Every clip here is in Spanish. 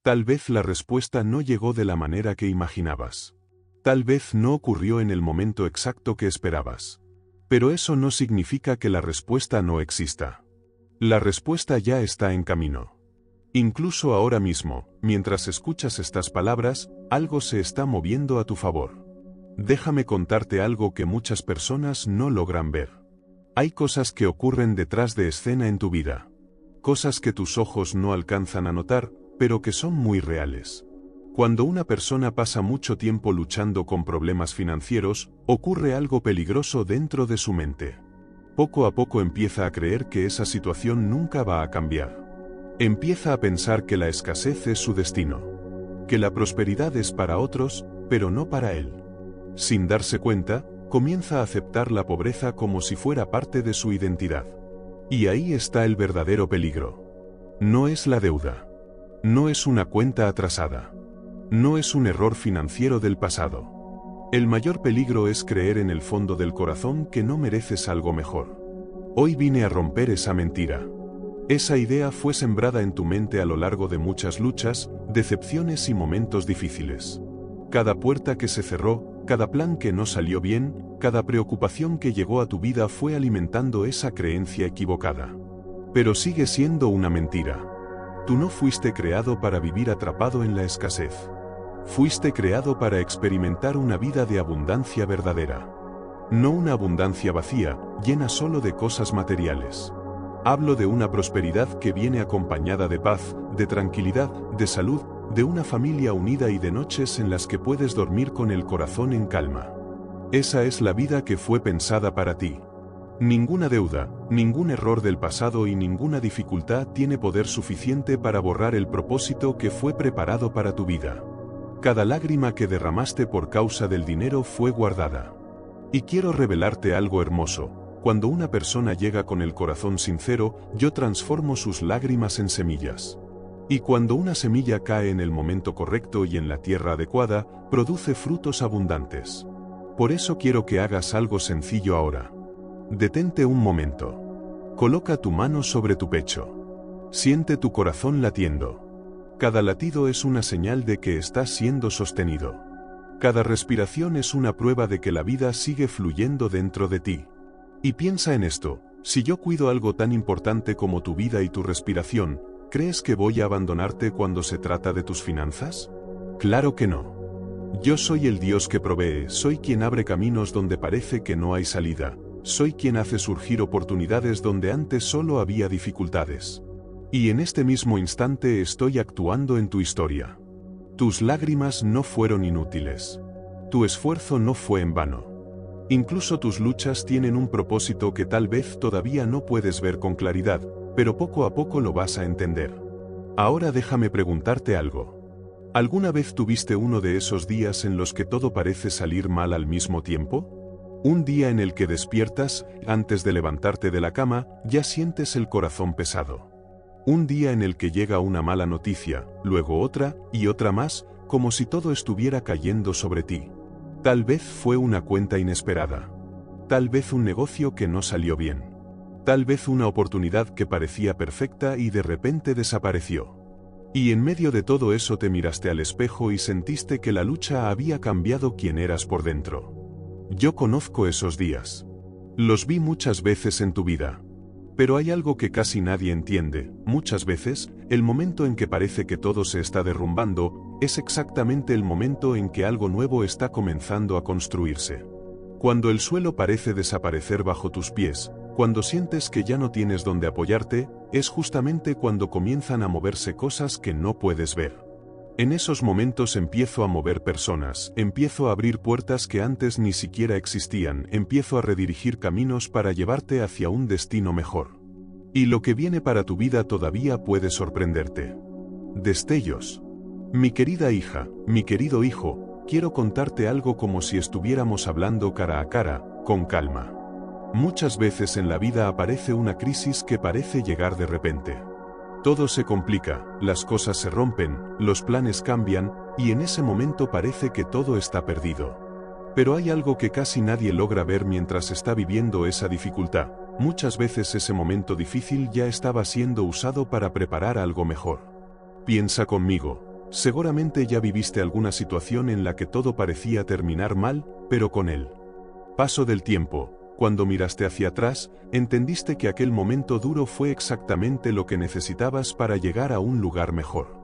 Tal vez la respuesta no llegó de la manera que imaginabas. Tal vez no ocurrió en el momento exacto que esperabas. Pero eso no significa que la respuesta no exista. La respuesta ya está en camino. Incluso ahora mismo, mientras escuchas estas palabras, algo se está moviendo a tu favor. Déjame contarte algo que muchas personas no logran ver. Hay cosas que ocurren detrás de escena en tu vida. Cosas que tus ojos no alcanzan a notar, pero que son muy reales. Cuando una persona pasa mucho tiempo luchando con problemas financieros, ocurre algo peligroso dentro de su mente. Poco a poco empieza a creer que esa situación nunca va a cambiar. Empieza a pensar que la escasez es su destino. Que la prosperidad es para otros, pero no para él. Sin darse cuenta, comienza a aceptar la pobreza como si fuera parte de su identidad. Y ahí está el verdadero peligro. No es la deuda. No es una cuenta atrasada. No es un error financiero del pasado. El mayor peligro es creer en el fondo del corazón que no mereces algo mejor. Hoy vine a romper esa mentira. Esa idea fue sembrada en tu mente a lo largo de muchas luchas, decepciones y momentos difíciles. Cada puerta que se cerró, cada plan que no salió bien, cada preocupación que llegó a tu vida fue alimentando esa creencia equivocada. Pero sigue siendo una mentira. Tú no fuiste creado para vivir atrapado en la escasez. Fuiste creado para experimentar una vida de abundancia verdadera. No una abundancia vacía, llena solo de cosas materiales. Hablo de una prosperidad que viene acompañada de paz, de tranquilidad, de salud, de una familia unida y de noches en las que puedes dormir con el corazón en calma. Esa es la vida que fue pensada para ti. Ninguna deuda, ningún error del pasado y ninguna dificultad tiene poder suficiente para borrar el propósito que fue preparado para tu vida. Cada lágrima que derramaste por causa del dinero fue guardada. Y quiero revelarte algo hermoso. Cuando una persona llega con el corazón sincero, yo transformo sus lágrimas en semillas. Y cuando una semilla cae en el momento correcto y en la tierra adecuada, produce frutos abundantes. Por eso quiero que hagas algo sencillo ahora. Detente un momento. Coloca tu mano sobre tu pecho. Siente tu corazón latiendo. Cada latido es una señal de que estás siendo sostenido. Cada respiración es una prueba de que la vida sigue fluyendo dentro de ti. Y piensa en esto, si yo cuido algo tan importante como tu vida y tu respiración, ¿crees que voy a abandonarte cuando se trata de tus finanzas? Claro que no. Yo soy el Dios que provee, soy quien abre caminos donde parece que no hay salida, soy quien hace surgir oportunidades donde antes solo había dificultades. Y en este mismo instante estoy actuando en tu historia. Tus lágrimas no fueron inútiles. Tu esfuerzo no fue en vano. Incluso tus luchas tienen un propósito que tal vez todavía no puedes ver con claridad, pero poco a poco lo vas a entender. Ahora déjame preguntarte algo. ¿Alguna vez tuviste uno de esos días en los que todo parece salir mal al mismo tiempo? Un día en el que despiertas, antes de levantarte de la cama, ya sientes el corazón pesado. Un día en el que llega una mala noticia, luego otra, y otra más, como si todo estuviera cayendo sobre ti. Tal vez fue una cuenta inesperada. Tal vez un negocio que no salió bien. Tal vez una oportunidad que parecía perfecta y de repente desapareció. Y en medio de todo eso te miraste al espejo y sentiste que la lucha había cambiado quién eras por dentro. Yo conozco esos días. Los vi muchas veces en tu vida. Pero hay algo que casi nadie entiende. Muchas veces, el momento en que parece que todo se está derrumbando, es exactamente el momento en que algo nuevo está comenzando a construirse. Cuando el suelo parece desaparecer bajo tus pies, cuando sientes que ya no tienes donde apoyarte, es justamente cuando comienzan a moverse cosas que no puedes ver. En esos momentos empiezo a mover personas, empiezo a abrir puertas que antes ni siquiera existían, empiezo a redirigir caminos para llevarte hacia un destino mejor. Y lo que viene para tu vida todavía puede sorprenderte. Destellos. Mi querida hija, mi querido hijo, quiero contarte algo como si estuviéramos hablando cara a cara, con calma. Muchas veces en la vida aparece una crisis que parece llegar de repente. Todo se complica, las cosas se rompen, los planes cambian, y en ese momento parece que todo está perdido. Pero hay algo que casi nadie logra ver mientras está viviendo esa dificultad. Muchas veces ese momento difícil ya estaba siendo usado para preparar algo mejor. Piensa conmigo. Seguramente ya viviste alguna situación en la que todo parecía terminar mal, pero con el paso del tiempo, cuando miraste hacia atrás, entendiste que aquel momento duro fue exactamente lo que necesitabas para llegar a un lugar mejor.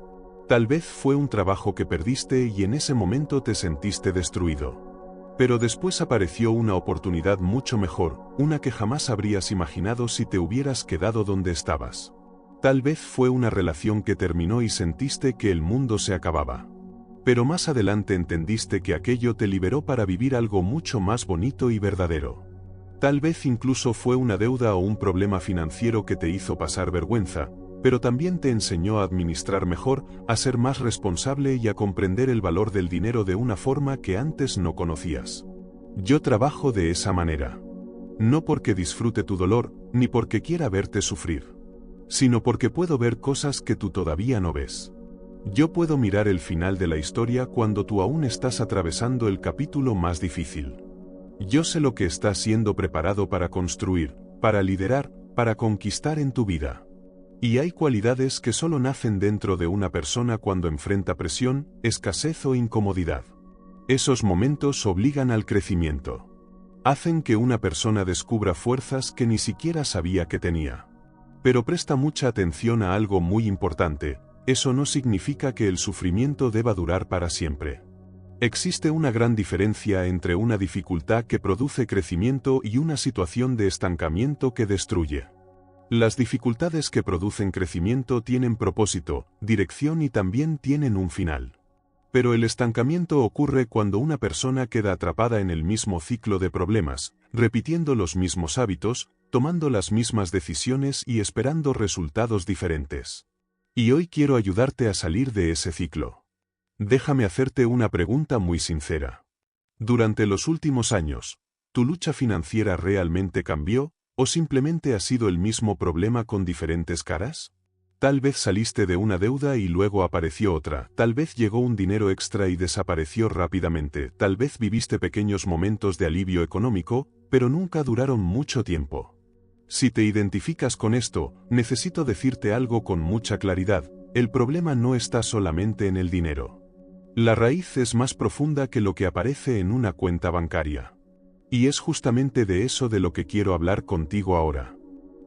Tal vez fue un trabajo que perdiste y en ese momento te sentiste destruido. Pero después apareció una oportunidad mucho mejor, una que jamás habrías imaginado si te hubieras quedado donde estabas. Tal vez fue una relación que terminó y sentiste que el mundo se acababa. Pero más adelante entendiste que aquello te liberó para vivir algo mucho más bonito y verdadero. Tal vez incluso fue una deuda o un problema financiero que te hizo pasar vergüenza, pero también te enseñó a administrar mejor, a ser más responsable y a comprender el valor del dinero de una forma que antes no conocías. Yo trabajo de esa manera. No porque disfrute tu dolor, ni porque quiera verte sufrir, sino porque puedo ver cosas que tú todavía no ves. Yo puedo mirar el final de la historia cuando tú aún estás atravesando el capítulo más difícil. Yo sé lo que está siendo preparado para construir, para liderar, para conquistar en tu vida. Y hay cualidades que solo nacen dentro de una persona cuando enfrenta presión, escasez o incomodidad. Esos momentos obligan al crecimiento. Hacen que una persona descubra fuerzas que ni siquiera sabía que tenía. Pero presta mucha atención a algo muy importante, eso no significa que el sufrimiento deba durar para siempre. Existe una gran diferencia entre una dificultad que produce crecimiento y una situación de estancamiento que destruye. Las dificultades que producen crecimiento tienen propósito, dirección y también tienen un final. Pero el estancamiento ocurre cuando una persona queda atrapada en el mismo ciclo de problemas, repitiendo los mismos hábitos, tomando las mismas decisiones y esperando resultados diferentes. Y hoy quiero ayudarte a salir de ese ciclo. Déjame hacerte una pregunta muy sincera. Durante los últimos años, ¿tu lucha financiera realmente cambió? ¿O simplemente ha sido el mismo problema con diferentes caras? Tal vez saliste de una deuda y luego apareció otra, tal vez llegó un dinero extra y desapareció rápidamente, tal vez viviste pequeños momentos de alivio económico, pero nunca duraron mucho tiempo. Si te identificas con esto, necesito decirte algo con mucha claridad, el problema no está solamente en el dinero. La raíz es más profunda que lo que aparece en una cuenta bancaria. Y es justamente de eso de lo que quiero hablar contigo ahora.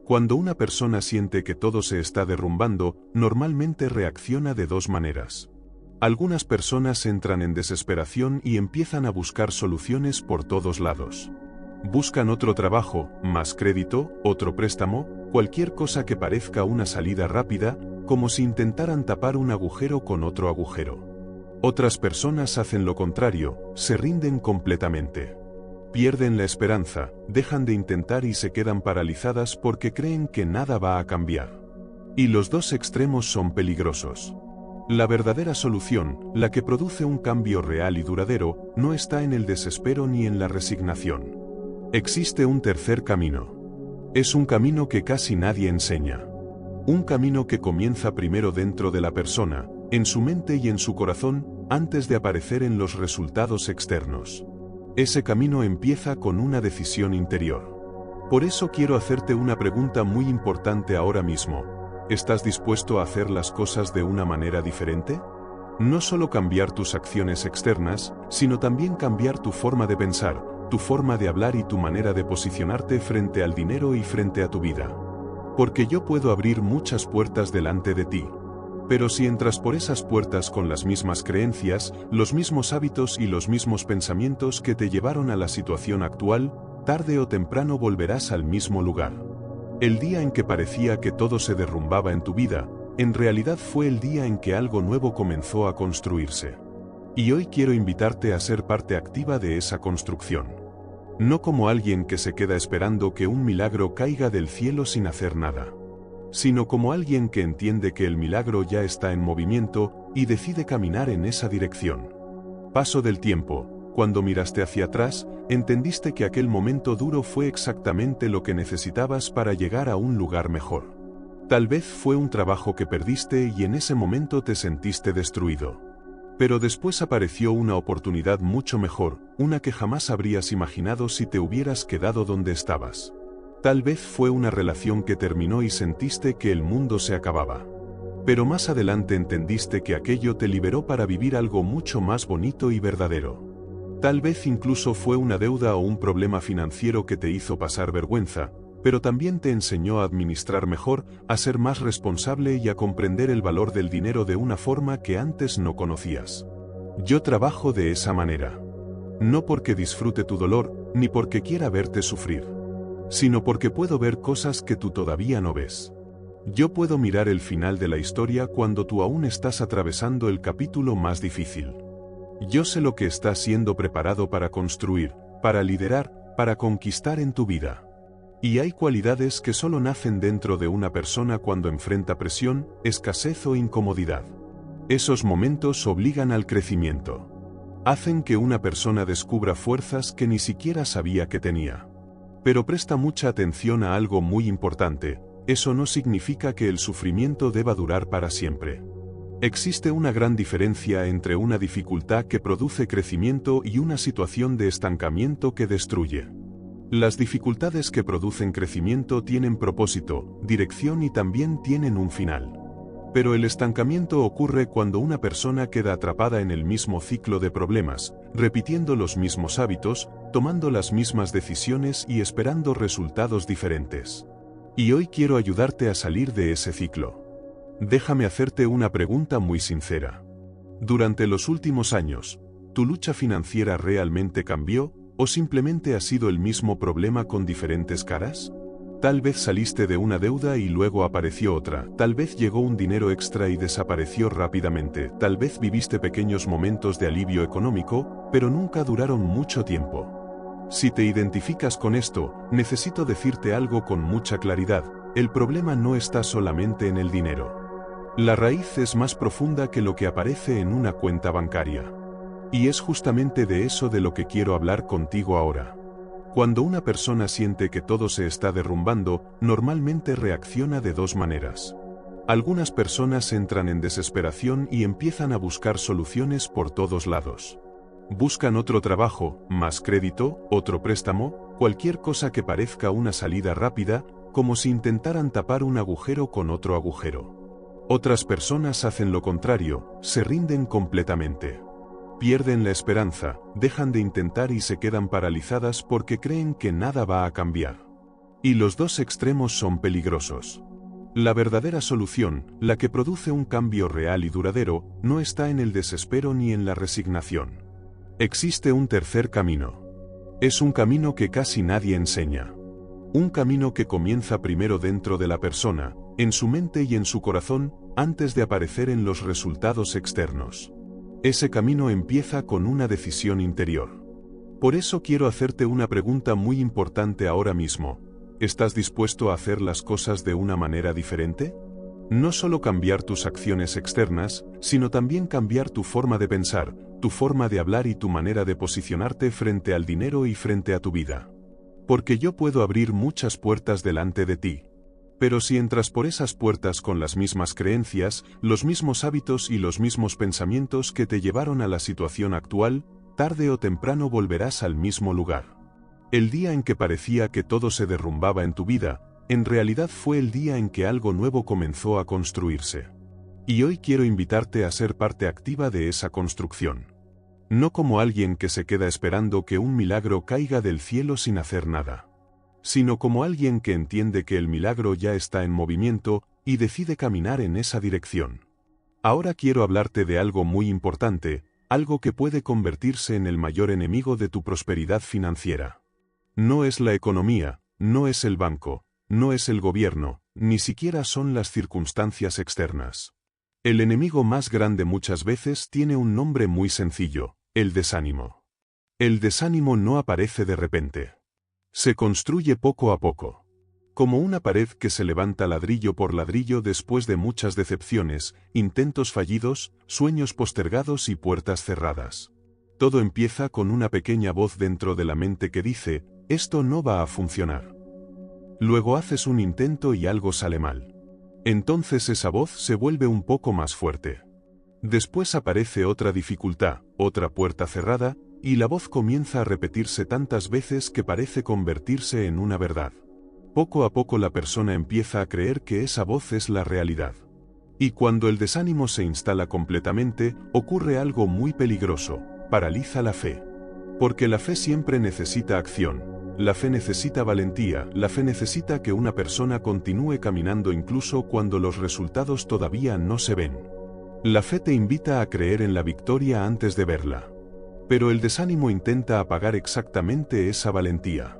Cuando una persona siente que todo se está derrumbando, normalmente reacciona de dos maneras. Algunas personas entran en desesperación y empiezan a buscar soluciones por todos lados. Buscan otro trabajo, más crédito, otro préstamo, cualquier cosa que parezca una salida rápida, como si intentaran tapar un agujero con otro agujero. Otras personas hacen lo contrario, se rinden completamente. Pierden la esperanza, dejan de intentar y se quedan paralizadas porque creen que nada va a cambiar. Y los dos extremos son peligrosos. La verdadera solución, la que produce un cambio real y duradero, no está en el desespero ni en la resignación. Existe un tercer camino. Es un camino que casi nadie enseña. Un camino que comienza primero dentro de la persona, en su mente y en su corazón, antes de aparecer en los resultados externos. Ese camino empieza con una decisión interior. Por eso quiero hacerte una pregunta muy importante ahora mismo. ¿Estás dispuesto a hacer las cosas de una manera diferente? No solo cambiar tus acciones externas, sino también cambiar tu forma de pensar, tu forma de hablar y tu manera de posicionarte frente al dinero y frente a tu vida. Porque yo puedo abrir muchas puertas delante de ti. Pero si entras por esas puertas con las mismas creencias, los mismos hábitos y los mismos pensamientos que te llevaron a la situación actual, tarde o temprano volverás al mismo lugar. El día en que parecía que todo se derrumbaba en tu vida, en realidad fue el día en que algo nuevo comenzó a construirse. Y hoy quiero invitarte a ser parte activa de esa construcción. No como alguien que se queda esperando que un milagro caiga del cielo sin hacer nada, sino como alguien que entiende que el milagro ya está en movimiento y decide caminar en esa dirección. Paso del tiempo, cuando miraste hacia atrás, entendiste que aquel momento duro fue exactamente lo que necesitabas para llegar a un lugar mejor. Tal vez fue un trabajo que perdiste y en ese momento te sentiste destruido. Pero después apareció una oportunidad mucho mejor, una que jamás habrías imaginado si te hubieras quedado donde estabas. Tal vez fue una relación que terminó y sentiste que el mundo se acababa. Pero más adelante entendiste que aquello te liberó para vivir algo mucho más bonito y verdadero. Tal vez incluso fue una deuda o un problema financiero que te hizo pasar vergüenza, pero también te enseñó a administrar mejor, a ser más responsable y a comprender el valor del dinero de una forma que antes no conocías. Yo trabajo de esa manera. No porque disfrute tu dolor, ni porque quiera verte sufrir, sino porque puedo ver cosas que tú todavía no ves. Yo puedo mirar el final de la historia cuando tú aún estás atravesando el capítulo más difícil. Yo sé lo que está siendo preparado para construir, para liderar, para conquistar en tu vida. Y hay cualidades que solo nacen dentro de una persona cuando enfrenta presión, escasez o incomodidad. Esos momentos obligan al crecimiento. Hacen que una persona descubra fuerzas que ni siquiera sabía que tenía. Pero presta mucha atención a algo muy importante: eso no significa que el sufrimiento deba durar para siempre. Existe una gran diferencia entre una dificultad que produce crecimiento y una situación de estancamiento que destruye. Las dificultades que producen crecimiento tienen propósito, dirección y también tienen un final. Pero el estancamiento ocurre cuando una persona queda atrapada en el mismo ciclo de problemas, repitiendo los mismos hábitos, tomando las mismas decisiones y esperando resultados diferentes. Y hoy quiero ayudarte a salir de ese ciclo. Déjame hacerte una pregunta muy sincera. Durante los últimos años, ¿tu lucha financiera realmente cambió, o simplemente ha sido el mismo problema con diferentes caras? Tal vez saliste de una deuda y luego apareció otra, tal vez llegó un dinero extra y desapareció rápidamente, tal vez viviste pequeños momentos de alivio económico, pero nunca duraron mucho tiempo. Si te identificas con esto, necesito decirte algo con mucha claridad: el problema no está solamente en el dinero. La raíz es más profunda que lo que aparece en una cuenta bancaria. Y es justamente de eso de lo que quiero hablar contigo ahora. Cuando una persona siente que todo se está derrumbando, normalmente reacciona de dos maneras. Algunas personas entran en desesperación y empiezan a buscar soluciones por todos lados. Buscan otro trabajo, más crédito, otro préstamo, cualquier cosa que parezca una salida rápida, como si intentaran tapar un agujero con otro agujero. Otras personas hacen lo contrario, se rinden completamente. Pierden la esperanza, dejan de intentar y se quedan paralizadas porque creen que nada va a cambiar. Y los dos extremos son peligrosos. La verdadera solución, la que produce un cambio real y duradero, no está en el desespero ni en la resignación. Existe un tercer camino. Es un camino que casi nadie enseña. Un camino que comienza primero dentro de la persona, en su mente y en su corazón, antes de aparecer en los resultados externos. Ese camino empieza con una decisión interior. Por eso quiero hacerte una pregunta muy importante ahora mismo. ¿Estás dispuesto a hacer las cosas de una manera diferente? No solo cambiar tus acciones externas, sino también cambiar tu forma de pensar, tu forma de hablar y tu manera de posicionarte frente al dinero y frente a tu vida. Porque yo puedo abrir muchas puertas delante de ti. Pero si entras por esas puertas con las mismas creencias, los mismos hábitos y los mismos pensamientos que te llevaron a la situación actual, tarde o temprano volverás al mismo lugar. El día en que parecía que todo se derrumbaba en tu vida, en realidad fue el día en que algo nuevo comenzó a construirse. Y hoy quiero invitarte a ser parte activa de esa construcción. No como alguien que se queda esperando que un milagro caiga del cielo sin hacer nada, sino como alguien que entiende que el milagro ya está en movimiento y decide caminar en esa dirección. Ahora quiero hablarte de algo muy importante, algo que puede convertirse en el mayor enemigo de tu prosperidad financiera. No es la economía, no es el banco, no es el gobierno, ni siquiera son las circunstancias externas. El enemigo más grande muchas veces tiene un nombre muy sencillo: el desánimo. El desánimo no aparece de repente. Se construye poco a poco. Como una pared que se levanta ladrillo por ladrillo después de muchas decepciones, intentos fallidos, sueños postergados y puertas cerradas. Todo empieza con una pequeña voz dentro de la mente que dice: esto no va a funcionar. Luego haces un intento y algo sale mal. Entonces esa voz se vuelve un poco más fuerte. Después aparece otra dificultad, otra puerta cerrada, y la voz comienza a repetirse tantas veces que parece convertirse en una verdad. Poco a poco la persona empieza a creer que esa voz es la realidad. Y cuando el desánimo se instala completamente, ocurre algo muy peligroso: paraliza la fe. Porque la fe siempre necesita acción, la fe necesita valentía, la fe necesita que una persona continúe caminando incluso cuando los resultados todavía no se ven. La fe te invita a creer en la victoria antes de verla. Pero el desánimo intenta apagar exactamente esa valentía.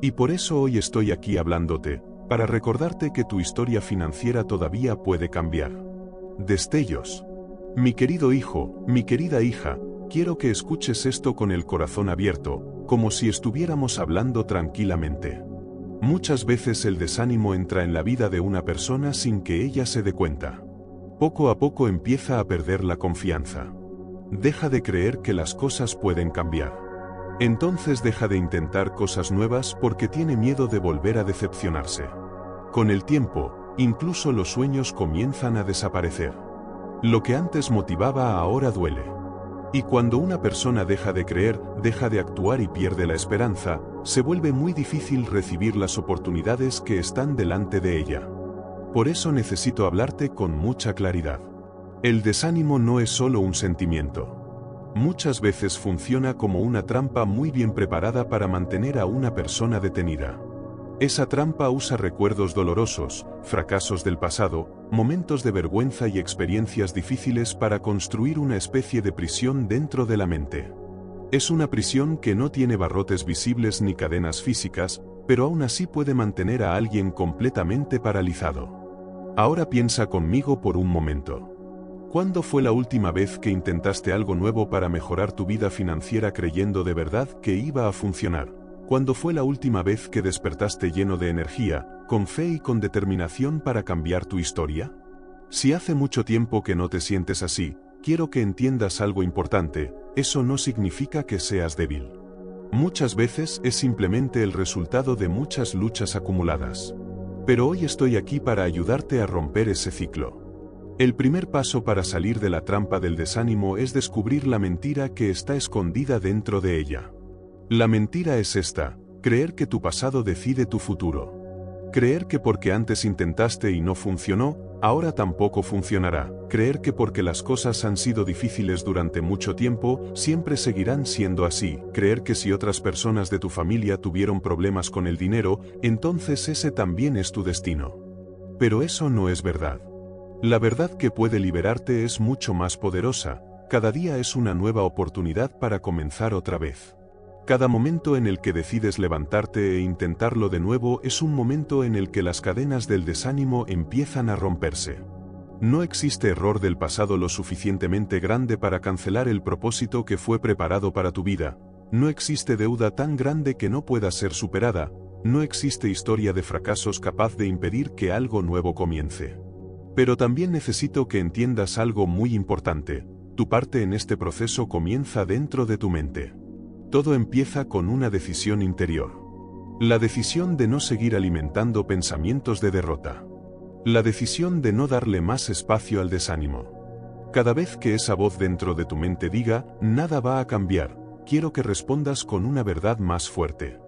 Y por eso hoy estoy aquí hablándote, para recordarte que tu historia financiera todavía puede cambiar. Destellos. Mi querido hijo, mi querida hija, quiero que escuches esto con el corazón abierto, como si estuviéramos hablando tranquilamente. Muchas veces el desánimo entra en la vida de una persona sin que ella se dé cuenta. Poco a poco empieza a perder la confianza. Deja de creer que las cosas pueden cambiar. Entonces deja de intentar cosas nuevas porque tiene miedo de volver a decepcionarse. Con el tiempo, incluso los sueños comienzan a desaparecer. Lo que antes motivaba ahora duele. Y cuando una persona deja de creer, deja de actuar y pierde la esperanza, se vuelve muy difícil recibir las oportunidades que están delante de ella. Por eso necesito hablarte con mucha claridad. El desánimo no es solo un sentimiento. Muchas veces funciona como una trampa muy bien preparada para mantener a una persona detenida. Esa trampa usa recuerdos dolorosos, fracasos del pasado, momentos de vergüenza y experiencias difíciles para construir una especie de prisión dentro de la mente. Es una prisión que no tiene barrotes visibles ni cadenas físicas, pero aún así puede mantener a alguien completamente paralizado. Ahora piensa conmigo por un momento. ¿Cuándo fue la última vez que intentaste algo nuevo para mejorar tu vida financiera creyendo de verdad que iba a funcionar? ¿Cuándo fue la última vez que despertaste lleno de energía, con fe y con determinación para cambiar tu historia? Si hace mucho tiempo que no te sientes así, quiero que entiendas algo importante: eso no significa que seas débil. Muchas veces es simplemente el resultado de muchas luchas acumuladas. Pero hoy estoy aquí para ayudarte a romper ese ciclo. El primer paso para salir de la trampa del desánimo es descubrir la mentira que está escondida dentro de ella. La mentira es esta: creer que tu pasado decide tu futuro. Creer que porque antes intentaste y no funcionó, ahora tampoco funcionará. Creer que porque las cosas han sido difíciles durante mucho tiempo, siempre seguirán siendo así. Creer que si otras personas de tu familia tuvieron problemas con el dinero, entonces ese también es tu destino. Pero eso no es verdad. La verdad que puede liberarte es mucho más poderosa. Cada día es una nueva oportunidad para comenzar otra vez. Cada momento en el que decides levantarte e intentarlo de nuevo es un momento en el que las cadenas del desánimo empiezan a romperse. No existe error del pasado lo suficientemente grande para cancelar el propósito que fue preparado para tu vida. No existe deuda tan grande que no pueda ser superada. No existe historia de fracasos capaz de impedir que algo nuevo comience. Pero también necesito que entiendas algo muy importante: tu parte en este proceso comienza dentro de tu mente. Todo empieza con una decisión interior. La decisión de no seguir alimentando pensamientos de derrota. La decisión de no darle más espacio al desánimo. Cada vez que esa voz dentro de tu mente diga, nada va a cambiar, quiero que respondas con una verdad más fuerte.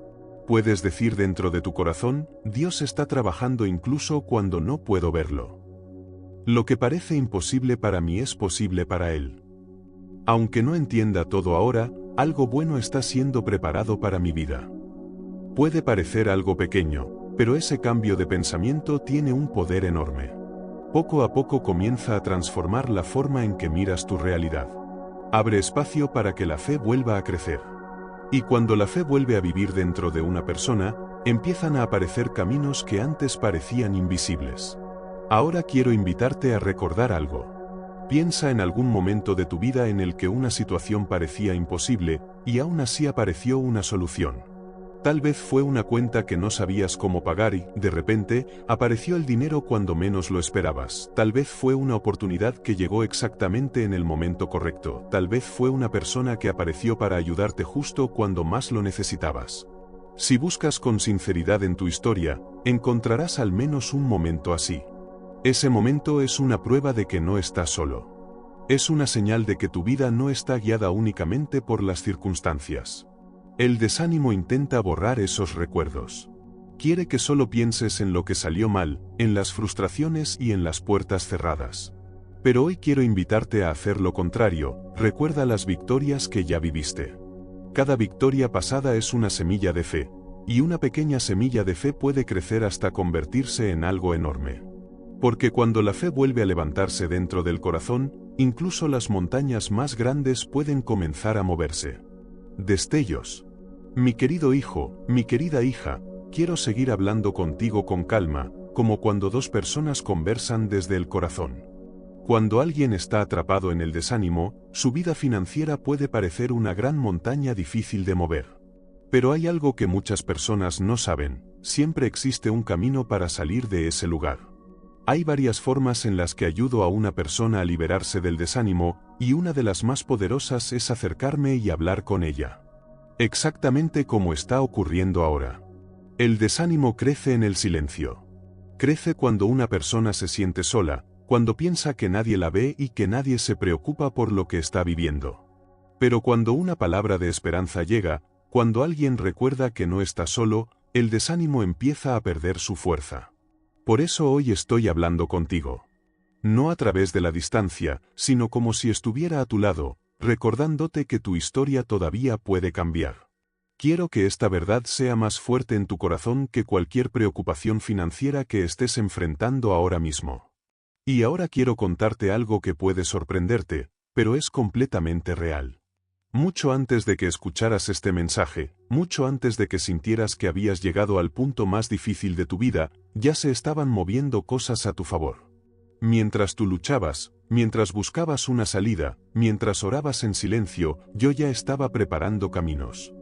Puedes decir dentro de tu corazón: Dios está trabajando incluso cuando no puedo verlo. Lo que parece imposible para mí es posible para Él. Aunque no entienda todo ahora, algo bueno está siendo preparado para mi vida. Puede parecer algo pequeño, pero ese cambio de pensamiento tiene un poder enorme. Poco a poco comienza a transformar la forma en que miras tu realidad. Abre espacio para que la fe vuelva a crecer. Y cuando la fe vuelve a vivir dentro de una persona, empiezan a aparecer caminos que antes parecían invisibles. Ahora quiero invitarte a recordar algo. Piensa en algún momento de tu vida en el que una situación parecía imposible, y aún así apareció una solución. Tal vez fue una cuenta que no sabías cómo pagar y, de repente, apareció el dinero cuando menos lo esperabas. Tal vez fue una oportunidad que llegó exactamente en el momento correcto. Tal vez fue una persona que apareció para ayudarte justo cuando más lo necesitabas. Si buscas con sinceridad en tu historia, encontrarás al menos un momento así. Ese momento es una prueba de que no estás solo. Es una señal de que tu vida no está guiada únicamente por las circunstancias. El desánimo intenta borrar esos recuerdos. Quiere que solo pienses en lo que salió mal, en las frustraciones y en las puertas cerradas. Pero hoy quiero invitarte a hacer lo contrario. Recuerda las victorias que ya viviste. Cada victoria pasada es una semilla de fe, y una pequeña semilla de fe puede crecer hasta convertirse en algo enorme. Porque cuando la fe vuelve a levantarse dentro del corazón, incluso las montañas más grandes pueden comenzar a moverse. Destellos. Mi querido hijo, mi querida hija, quiero seguir hablando contigo con calma, como cuando dos personas conversan desde el corazón. Cuando alguien está atrapado en el desánimo, su vida financiera puede parecer una gran montaña difícil de mover. Pero hay algo que muchas personas no saben: siempre existe un camino para salir de ese lugar. Hay varias formas en las que ayudo a una persona a liberarse del desánimo, y una de las más poderosas es acercarme y hablar con ella. Exactamente como está ocurriendo ahora. El desánimo crece en el silencio. Crece cuando una persona se siente sola, cuando piensa que nadie la ve y que nadie se preocupa por lo que está viviendo. Pero cuando una palabra de esperanza llega, cuando alguien recuerda que no está solo, el desánimo empieza a perder su fuerza. Por eso hoy estoy hablando contigo. No a través de la distancia, sino como si estuviera a tu lado, recordándote que tu historia todavía puede cambiar. Quiero que esta verdad sea más fuerte en tu corazón que cualquier preocupación financiera que estés enfrentando ahora mismo. Y ahora quiero contarte algo que puede sorprenderte, pero es completamente real. Mucho antes de que escucharas este mensaje, mucho antes de que sintieras que habías llegado al punto más difícil de tu vida, ya se estaban moviendo cosas a tu favor. Mientras tú luchabas, mientras buscabas una salida, mientras orabas en silencio, yo ya estaba preparando caminos.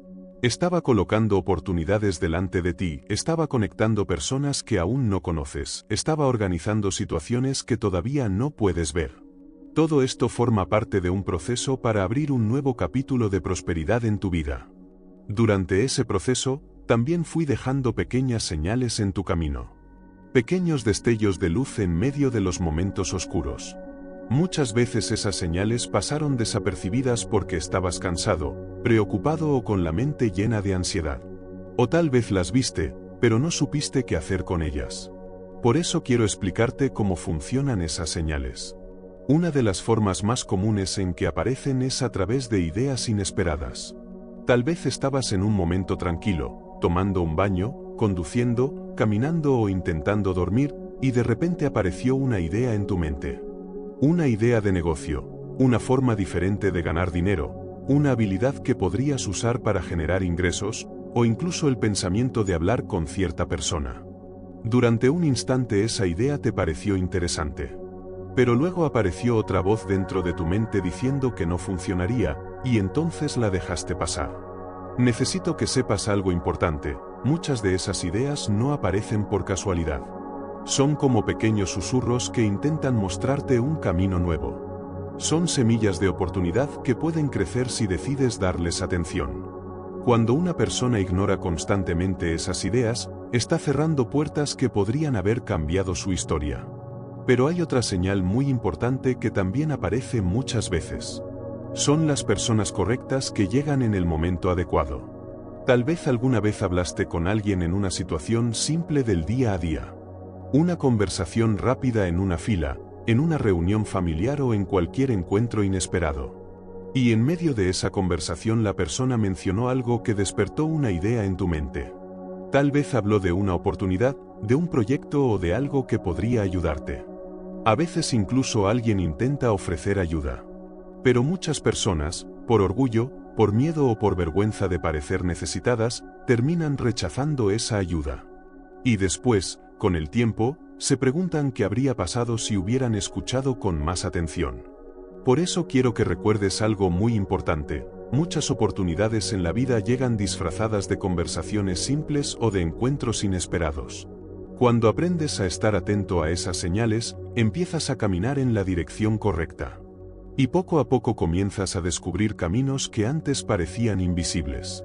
Estaba colocando oportunidades delante de ti, estaba conectando personas que aún no conoces, estaba organizando situaciones que todavía no puedes ver. Todo esto forma parte de un proceso para abrir un nuevo capítulo de prosperidad en tu vida. Durante ese proceso, también fui dejando pequeñas señales en tu camino. Pequeños destellos de luz en medio de los momentos oscuros. Muchas veces esas señales pasaron desapercibidas porque estabas cansado, preocupado o con la mente llena de ansiedad. O tal vez las viste, pero no supiste qué hacer con ellas. Por eso quiero explicarte cómo funcionan esas señales. Una de las formas más comunes en que aparecen es a través de ideas inesperadas. Tal vez estabas en un momento tranquilo, tomando un baño, conduciendo, caminando o intentando dormir, y de repente apareció una idea en tu mente. Una idea de negocio, una forma diferente de ganar dinero, una habilidad que podrías usar para generar ingresos, o incluso el pensamiento de hablar con cierta persona. Durante un instante esa idea te pareció interesante. Pero luego apareció otra voz dentro de tu mente diciendo que no funcionaría, y entonces la dejaste pasar. Necesito que sepas algo importante: muchas de esas ideas no aparecen por casualidad. Son como pequeños susurros que intentan mostrarte un camino nuevo. Son semillas de oportunidad que pueden crecer si decides darles atención. Cuando una persona ignora constantemente esas ideas, está cerrando puertas que podrían haber cambiado su historia. Pero hay otra señal muy importante que también aparece muchas veces. Son las personas correctas que llegan en el momento adecuado. Tal vez alguna vez hablaste con alguien en una situación simple del día a día. Una conversación rápida en una fila, en una reunión familiar o en cualquier encuentro inesperado. Y en medio de esa conversación la persona mencionó algo que despertó una idea en tu mente. Tal vez habló de una oportunidad, de un proyecto o de algo que podría ayudarte. A veces incluso alguien intenta ofrecer ayuda. Pero muchas personas, por orgullo, por miedo o por vergüenza de parecer necesitadas, terminan rechazando esa ayuda. Y después, con el tiempo, se preguntan qué habría pasado si hubieran escuchado con más atención. Por eso quiero que recuerdes algo muy importante: muchas oportunidades en la vida llegan disfrazadas de conversaciones simples o de encuentros inesperados. Cuando aprendes a estar atento a esas señales, empiezas a caminar en la dirección correcta. Y poco a poco comienzas a descubrir caminos que antes parecían invisibles.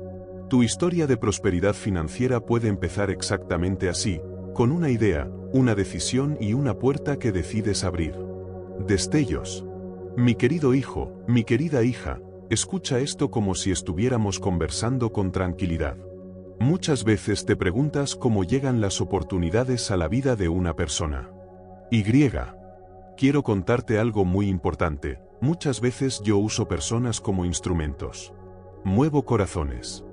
Tu historia de prosperidad financiera puede empezar exactamente así, con una idea, una decisión y una puerta que decides abrir. Destellos. Mi querido hijo, mi querida hija, escucha esto como si estuviéramos conversando con tranquilidad. Muchas veces te preguntas cómo llegan las oportunidades a la vida de una persona. Quiero contarte algo muy importante. Muchas veces yo uso personas como instrumentos. Muevo corazones.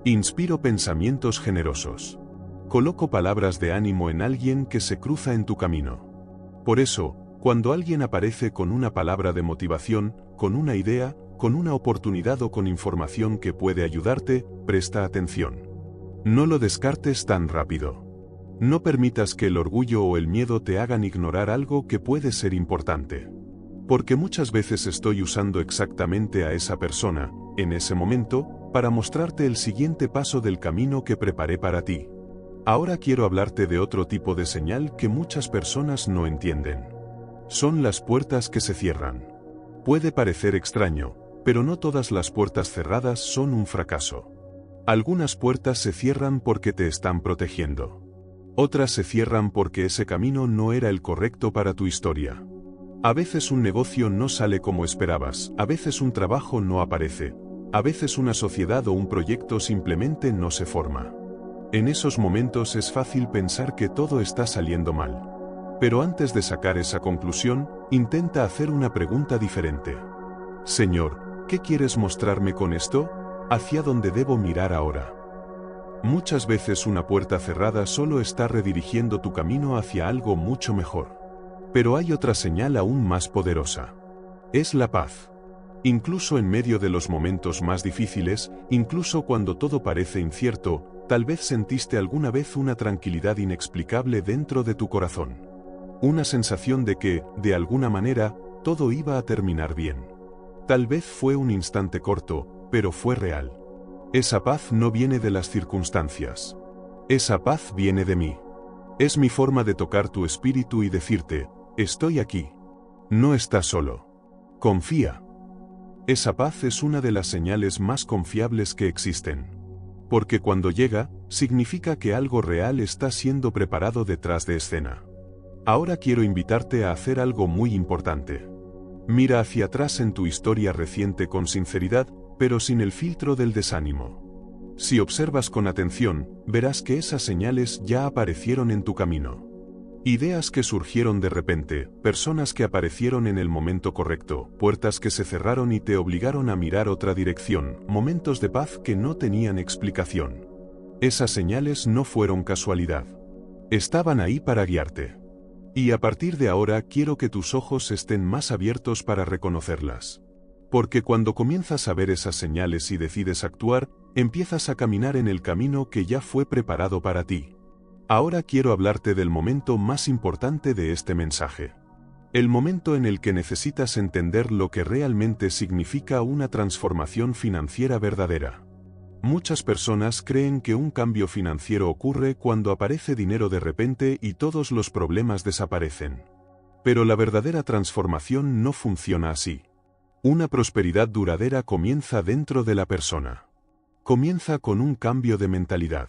Inspiro pensamientos generosos. Coloco palabras de ánimo en alguien que se cruza en tu camino. Por eso, cuando alguien aparece con una palabra de motivación, con una idea, con una oportunidad o con información que puede ayudarte, presta atención. No lo descartes tan rápido. No permitas que el orgullo o el miedo te hagan ignorar algo que puede ser importante. Porque muchas veces estoy usando exactamente a esa persona, en ese momento, para mostrarte el siguiente paso del camino que preparé para ti. Ahora quiero hablarte de otro tipo de señal que muchas personas no entienden. Son las puertas que se cierran. Puede parecer extraño, pero no todas las puertas cerradas son un fracaso. Algunas puertas se cierran porque te están protegiendo. Otras se cierran porque ese camino no era el correcto para tu historia. A veces un negocio no sale como esperabas, a veces un trabajo no aparece, a veces una sociedad o un proyecto simplemente no se forma. En esos momentos es fácil pensar que todo está saliendo mal. Pero antes de sacar esa conclusión, intenta hacer una pregunta diferente. Señor, ¿qué quieres mostrarme con esto? ¿Hacia dónde debo mirar ahora? Muchas veces una puerta cerrada solo está redirigiendo tu camino hacia algo mucho mejor. Pero hay otra señal aún más poderosa. Es la paz. Incluso en medio de los momentos más difíciles, incluso cuando todo parece incierto, tal vez sentiste alguna vez una tranquilidad inexplicable dentro de tu corazón. Una sensación de que, de alguna manera, todo iba a terminar bien. Tal vez fue un instante corto, pero fue real. Esa paz no viene de las circunstancias. Esa paz viene de mí. Es mi forma de tocar tu espíritu y decirte, estoy aquí. No estás solo. Confía. Esa paz es una de las señales más confiables que existen. Porque cuando llega, significa que algo real está siendo preparado detrás de escena. Ahora quiero invitarte a hacer algo muy importante. Mira hacia atrás en tu historia reciente con sinceridad, pero sin el filtro del desánimo. Si observas con atención, verás que esas señales ya aparecieron en tu camino. Ideas que surgieron de repente, personas que aparecieron en el momento correcto, puertas que se cerraron y te obligaron a mirar otra dirección, momentos de paz que no tenían explicación. Esas señales no fueron casualidad. Estaban ahí para guiarte. Y a partir de ahora quiero que tus ojos estén más abiertos para reconocerlas. Porque cuando comienzas a ver esas señales y decides actuar, empiezas a caminar en el camino que ya fue preparado para ti. Ahora quiero hablarte del momento más importante de este mensaje. El momento en el que necesitas entender lo que realmente significa una transformación financiera verdadera. Muchas personas creen que un cambio financiero ocurre cuando aparece dinero de repente y todos los problemas desaparecen. Pero la verdadera transformación no funciona así. Una prosperidad duradera comienza dentro de la persona. Comienza con un cambio de mentalidad.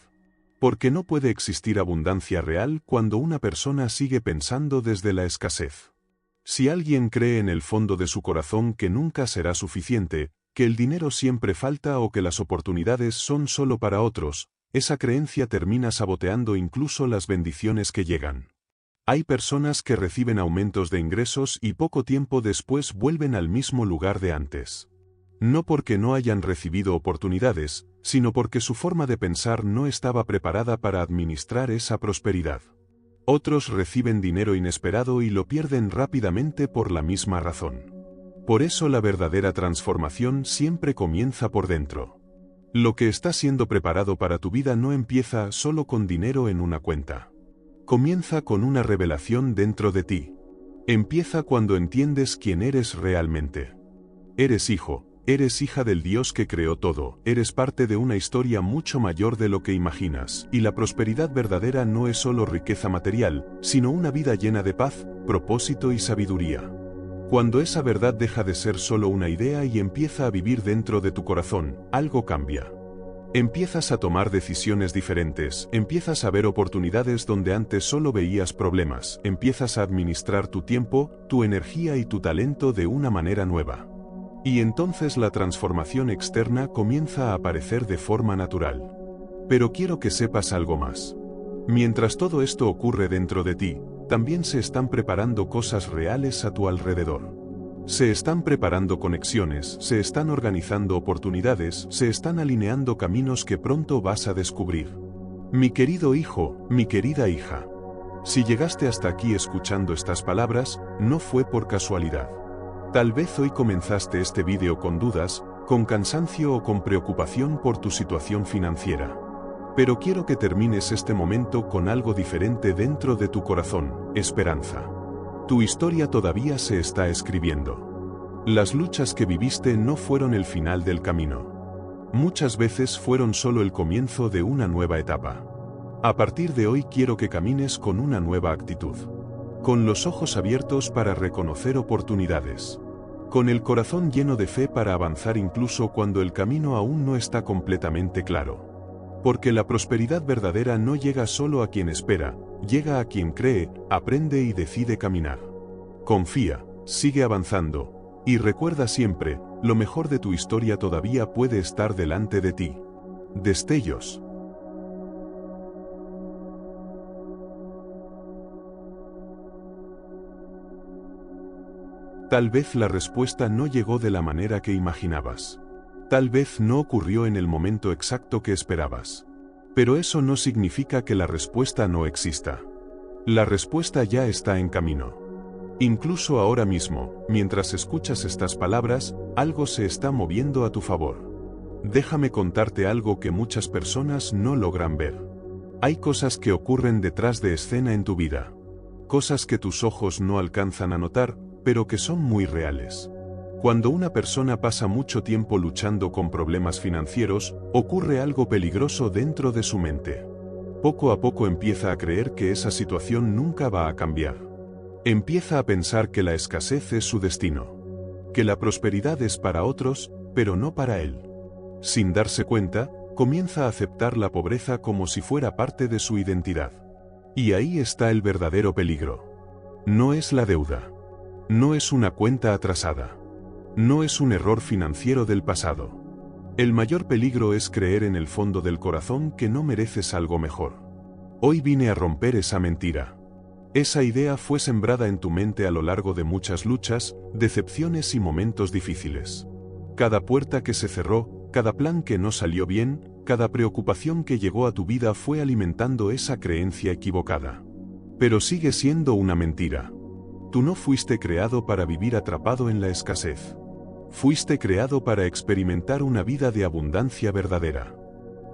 Porque no puede existir abundancia real cuando una persona sigue pensando desde la escasez. Si alguien cree en el fondo de su corazón que nunca será suficiente, que el dinero siempre falta o que las oportunidades son solo para otros, esa creencia termina saboteando incluso las bendiciones que llegan. Hay personas que reciben aumentos de ingresos y poco tiempo después vuelven al mismo lugar de antes. No porque no hayan recibido oportunidades, sino porque su forma de pensar no estaba preparada para administrar esa prosperidad. Otros reciben dinero inesperado y lo pierden rápidamente por la misma razón. Por eso la verdadera transformación siempre comienza por dentro. Lo que está siendo preparado para tu vida no empieza solo con dinero en una cuenta. Comienza con una revelación dentro de ti. Empieza cuando entiendes quién eres realmente. Eres hijo, eres hija del Dios que creó todo, eres parte de una historia mucho mayor de lo que imaginas, y la prosperidad verdadera no es solo riqueza material, sino una vida llena de paz, propósito y sabiduría. Cuando esa verdad deja de ser solo una idea y empieza a vivir dentro de tu corazón, algo cambia. Empiezas a tomar decisiones diferentes, empiezas a ver oportunidades donde antes solo veías problemas, empiezas a administrar tu tiempo, tu energía y tu talento de una manera nueva. Y entonces la transformación externa comienza a aparecer de forma natural. Pero quiero que sepas algo más. Mientras todo esto ocurre dentro de ti, también se están preparando cosas reales a tu alrededor. Se están preparando conexiones, se están organizando oportunidades, se están alineando caminos que pronto vas a descubrir. Mi querido hijo, mi querida hija. Si llegaste hasta aquí escuchando estas palabras, no fue por casualidad. Tal vez hoy comenzaste este vídeo con dudas, con cansancio o con preocupación por tu situación financiera. Pero quiero que termines este momento con algo diferente dentro de tu corazón: esperanza. Tu historia todavía se está escribiendo. Las luchas que viviste no fueron el final del camino. Muchas veces fueron solo el comienzo de una nueva etapa. A partir de hoy quiero que camines con una nueva actitud. Con los ojos abiertos para reconocer oportunidades. Con el corazón lleno de fe para avanzar incluso cuando el camino aún no está completamente claro. Porque la prosperidad verdadera no llega solo a quien espera, llega a quien cree, aprende y decide caminar. Confía, sigue avanzando, y recuerda siempre, lo mejor de tu historia todavía puede estar delante de ti. Destellos. Tal vez la respuesta no llegó de la manera que imaginabas. Tal vez no ocurrió en el momento exacto que esperabas. Pero eso no significa que la respuesta no exista. La respuesta ya está en camino. Incluso ahora mismo, mientras escuchas estas palabras, algo se está moviendo a tu favor. Déjame contarte algo que muchas personas no logran ver. Hay cosas que ocurren detrás de escena en tu vida. Cosas que tus ojos no alcanzan a notar, pero que son muy reales. Cuando una persona pasa mucho tiempo luchando con problemas financieros, ocurre algo peligroso dentro de su mente. Poco a poco empieza a creer que esa situación nunca va a cambiar. Empieza a pensar que la escasez es su destino. Que la prosperidad es para otros, pero no para él. Sin darse cuenta, comienza a aceptar la pobreza como si fuera parte de su identidad. Y ahí está el verdadero peligro. No es la deuda. No es una cuenta atrasada. No es un error financiero del pasado. El mayor peligro es creer en el fondo del corazón que no mereces algo mejor. Hoy vine a romper esa mentira. Esa idea fue sembrada en tu mente a lo largo de muchas luchas, decepciones y momentos difíciles. Cada puerta que se cerró, cada plan que no salió bien, cada preocupación que llegó a tu vida fue alimentando esa creencia equivocada. Pero sigue siendo una mentira. Tú no fuiste creado para vivir atrapado en la escasez. Fuiste creado para experimentar una vida de abundancia verdadera.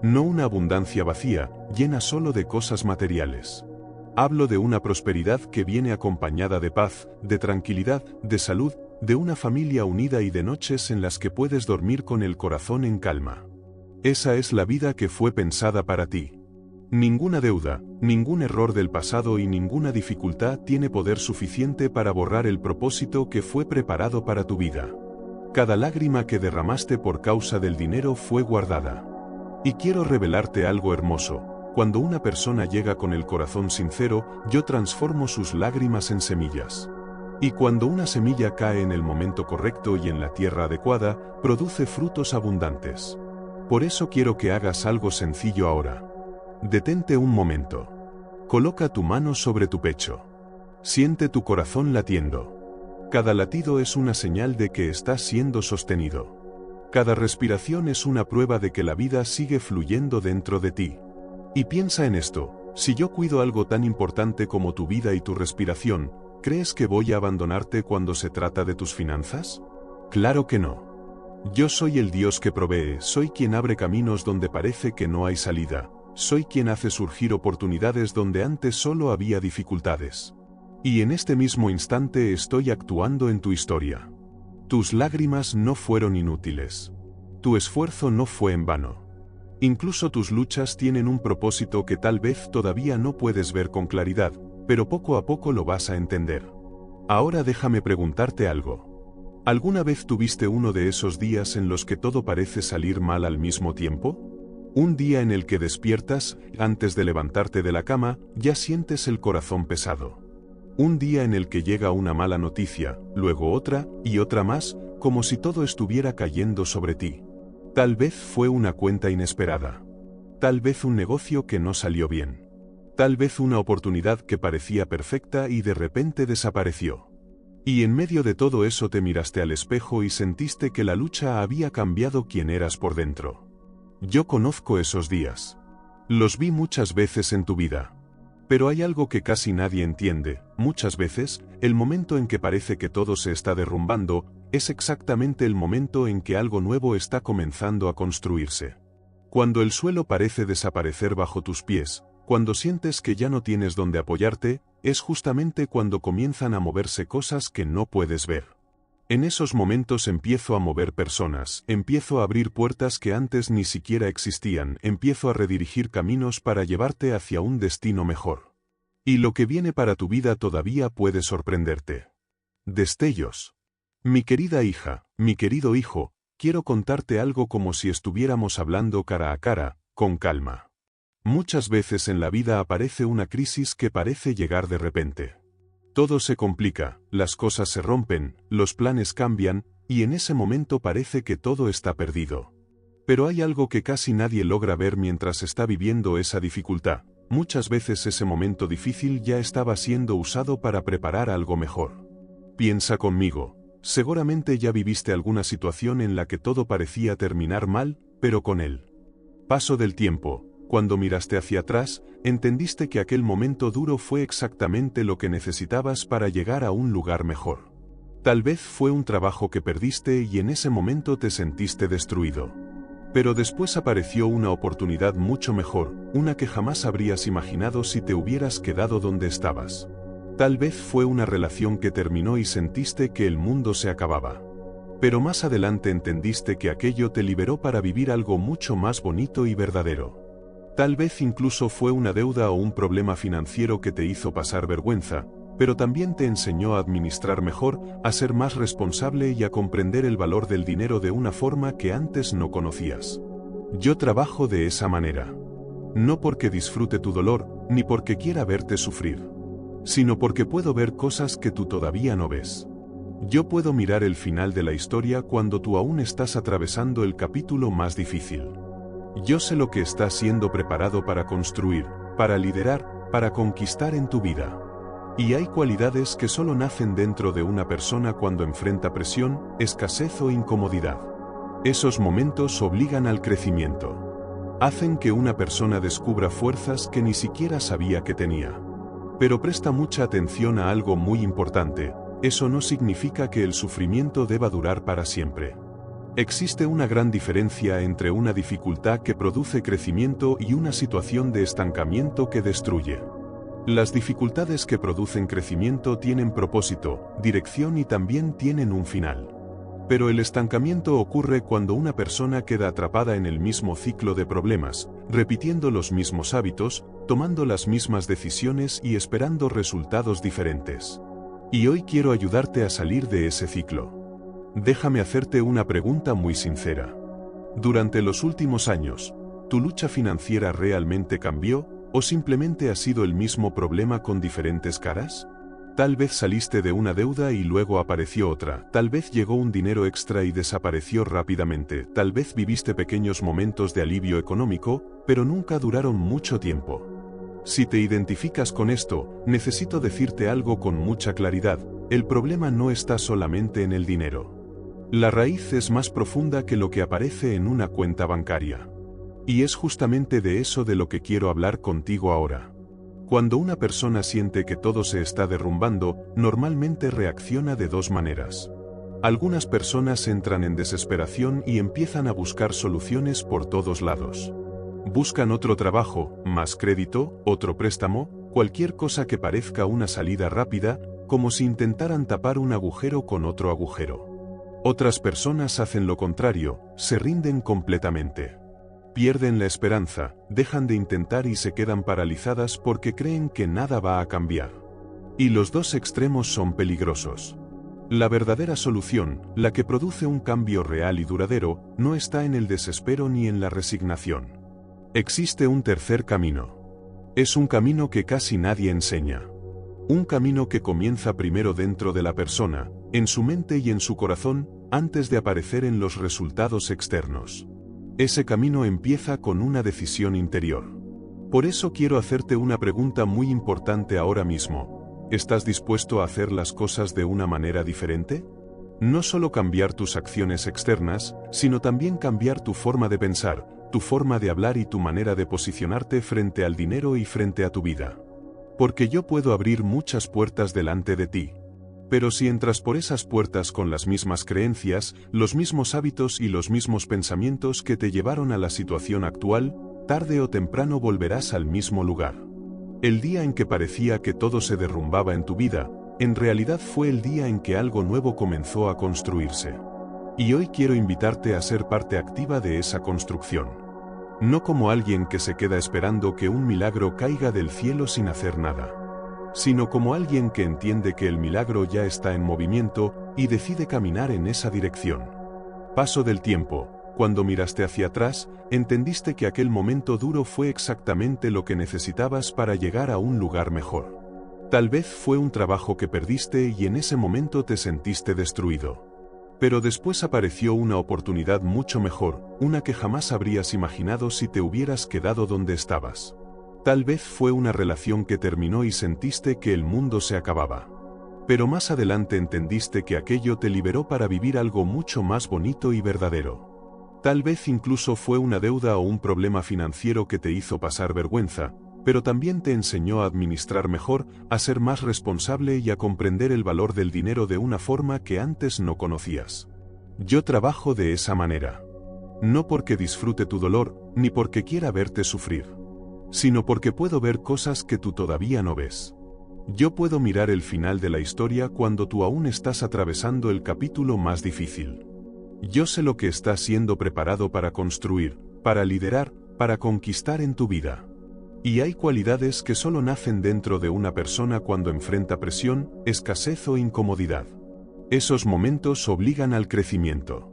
No una abundancia vacía, llena solo de cosas materiales. Hablo de una prosperidad que viene acompañada de paz, de tranquilidad, de salud, de una familia unida y de noches en las que puedes dormir con el corazón en calma. Esa es la vida que fue pensada para ti. Ninguna deuda, ningún error del pasado y ninguna dificultad tiene poder suficiente para borrar el propósito que fue preparado para tu vida. Cada lágrima que derramaste por causa del dinero fue guardada. Y quiero revelarte algo hermoso. Cuando una persona llega con el corazón sincero, yo transformo sus lágrimas en semillas. Y cuando una semilla cae en el momento correcto y en la tierra adecuada, produce frutos abundantes. Por eso quiero que hagas algo sencillo ahora. Detente un momento. Coloca tu mano sobre tu pecho. Siente tu corazón latiendo. Cada latido es una señal de que estás siendo sostenido. Cada respiración es una prueba de que la vida sigue fluyendo dentro de ti. Y piensa en esto: si yo cuido algo tan importante como tu vida y tu respiración, ¿crees que voy a abandonarte cuando se trata de tus finanzas? Claro que no. Yo soy el Dios que provee, soy quien abre caminos donde parece que no hay salida. Soy quien hace surgir oportunidades donde antes solo había dificultades. Y en este mismo instante estoy actuando en tu historia. Tus lágrimas no fueron inútiles. Tu esfuerzo no fue en vano. Incluso tus luchas tienen un propósito que tal vez todavía no puedes ver con claridad, pero poco a poco lo vas a entender. Ahora déjame preguntarte algo. ¿Alguna vez tuviste uno de esos días en los que todo parece salir mal al mismo tiempo? Un día en el que despiertas, antes de levantarte de la cama, ya sientes el corazón pesado. Un día en el que llega una mala noticia, luego otra, y otra más, como si todo estuviera cayendo sobre ti. Tal vez fue una cuenta inesperada. Tal vez un negocio que no salió bien. Tal vez una oportunidad que parecía perfecta y de repente desapareció. Y en medio de todo eso te miraste al espejo y sentiste que la lucha había cambiado quién eras por dentro. Yo conozco esos días. Los vi muchas veces en tu vida. Pero hay algo que casi nadie entiende. Muchas veces, el momento en que parece que todo se está derrumbando, es exactamente el momento en que algo nuevo está comenzando a construirse. Cuando el suelo parece desaparecer bajo tus pies, cuando sientes que ya no tienes donde apoyarte, es justamente cuando comienzan a moverse cosas que no puedes ver. En esos momentos empiezo a mover personas, empiezo a abrir puertas que antes ni siquiera existían, empiezo a redirigir caminos para llevarte hacia un destino mejor. Y lo que viene para tu vida todavía puede sorprenderte. Destellos. Mi querida hija, mi querido hijo, quiero contarte algo como si estuviéramos hablando cara a cara, con calma. Muchas veces en la vida aparece una crisis que parece llegar de repente. Todo se complica, las cosas se rompen, los planes cambian, y en ese momento parece que todo está perdido. Pero hay algo que casi nadie logra ver mientras está viviendo esa dificultad. Muchas veces ese momento difícil ya estaba siendo usado para preparar algo mejor. Piensa conmigo, seguramente ya viviste alguna situación en la que todo parecía terminar mal, pero con el paso del tiempo, cuando miraste hacia atrás, entendiste que aquel momento duro fue exactamente lo que necesitabas para llegar a un lugar mejor. Tal vez fue un trabajo que perdiste y en ese momento te sentiste destruido. Pero después apareció una oportunidad mucho mejor, una que jamás habrías imaginado si te hubieras quedado donde estabas. Tal vez fue una relación que terminó y sentiste que el mundo se acababa. Pero más adelante entendiste que aquello te liberó para vivir algo mucho más bonito y verdadero. Tal vez incluso fue una deuda o un problema financiero que te hizo pasar vergüenza, pero también te enseñó a administrar mejor, a ser más responsable y a comprender el valor del dinero de una forma que antes no conocías. Yo trabajo de esa manera. No porque disfrute tu dolor, ni porque quiera verte sufrir, sino porque puedo ver cosas que tú todavía no ves. Yo puedo mirar el final de la historia cuando tú aún estás atravesando el capítulo más difícil. Yo sé lo que está siendo preparado para construir, para liderar, para conquistar en tu vida. Y hay cualidades que solo nacen dentro de una persona cuando enfrenta presión, escasez o incomodidad. Esos momentos obligan al crecimiento. Hacen que una persona descubra fuerzas que ni siquiera sabía que tenía. Pero presta mucha atención a algo muy importante, eso no significa que el sufrimiento deba durar para siempre. Existe una gran diferencia entre una dificultad que produce crecimiento y una situación de estancamiento que destruye. Las dificultades que producen crecimiento tienen propósito, dirección y también tienen un final. Pero el estancamiento ocurre cuando una persona queda atrapada en el mismo ciclo de problemas, repitiendo los mismos hábitos, tomando las mismas decisiones y esperando resultados diferentes. Y hoy quiero ayudarte a salir de ese ciclo. Déjame hacerte una pregunta muy sincera. Durante los últimos años, ¿tu lucha financiera realmente cambió, o simplemente ha sido el mismo problema con diferentes caras? Tal vez saliste de una deuda y luego apareció otra, tal vez llegó un dinero extra y desapareció rápidamente, tal vez viviste pequeños momentos de alivio económico, pero nunca duraron mucho tiempo. Si te identificas con esto, necesito decirte algo con mucha claridad, el problema no está solamente en el dinero. La raíz es más profunda que lo que aparece en una cuenta bancaria. Y es justamente de eso de lo que quiero hablar contigo ahora. Cuando una persona siente que todo se está derrumbando, normalmente reacciona de dos maneras. Algunas personas entran en desesperación y empiezan a buscar soluciones por todos lados. Buscan otro trabajo, más crédito, otro préstamo, cualquier cosa que parezca una salida rápida, como si intentaran tapar un agujero con otro agujero. Otras personas hacen lo contrario, se rinden completamente. Pierden la esperanza, dejan de intentar y se quedan paralizadas porque creen que nada va a cambiar. Y los dos extremos son peligrosos. La verdadera solución, la que produce un cambio real y duradero, no está en el desespero ni en la resignación. Existe un tercer camino. Es un camino que casi nadie enseña. Un camino que comienza primero dentro de la persona, en su mente y en su corazón, antes de aparecer en los resultados externos. Ese camino empieza con una decisión interior. Por eso quiero hacerte una pregunta muy importante ahora mismo. ¿Estás dispuesto a hacer las cosas de una manera diferente? No solo cambiar tus acciones externas, sino también cambiar tu forma de pensar, tu forma de hablar y tu manera de posicionarte frente al dinero y frente a tu vida. Porque yo puedo abrir muchas puertas delante de ti. Pero si entras por esas puertas con las mismas creencias, los mismos hábitos y los mismos pensamientos que te llevaron a la situación actual, tarde o temprano volverás al mismo lugar. El día en que parecía que todo se derrumbaba en tu vida, en realidad fue el día en que algo nuevo comenzó a construirse. Y hoy quiero invitarte a ser parte activa de esa construcción. No como alguien que se queda esperando que un milagro caiga del cielo sin hacer nada, sino como alguien que entiende que el milagro ya está en movimiento y decide caminar en esa dirección. Paso del tiempo, cuando miraste hacia atrás, entendiste que aquel momento duro fue exactamente lo que necesitabas para llegar a un lugar mejor. Tal vez fue un trabajo que perdiste y en ese momento te sentiste destruido. Pero después apareció una oportunidad mucho mejor, una que jamás habrías imaginado si te hubieras quedado donde estabas. Tal vez fue una relación que terminó y sentiste que el mundo se acababa. Pero más adelante entendiste que aquello te liberó para vivir algo mucho más bonito y verdadero. Tal vez incluso fue una deuda o un problema financiero que te hizo pasar vergüenza, pero también te enseñó a administrar mejor, a ser más responsable y a comprender el valor del dinero de una forma que antes no conocías. Yo trabajo de esa manera. No porque disfrute tu dolor, ni porque quiera verte sufrir, sino porque puedo ver cosas que tú todavía no ves. Yo puedo mirar el final de la historia cuando tú aún estás atravesando el capítulo más difícil. Yo sé lo que estás siendo preparado para construir, para liderar, para conquistar en tu vida. Y hay cualidades que solo nacen dentro de una persona cuando enfrenta presión, escasez o incomodidad. Esos momentos obligan al crecimiento.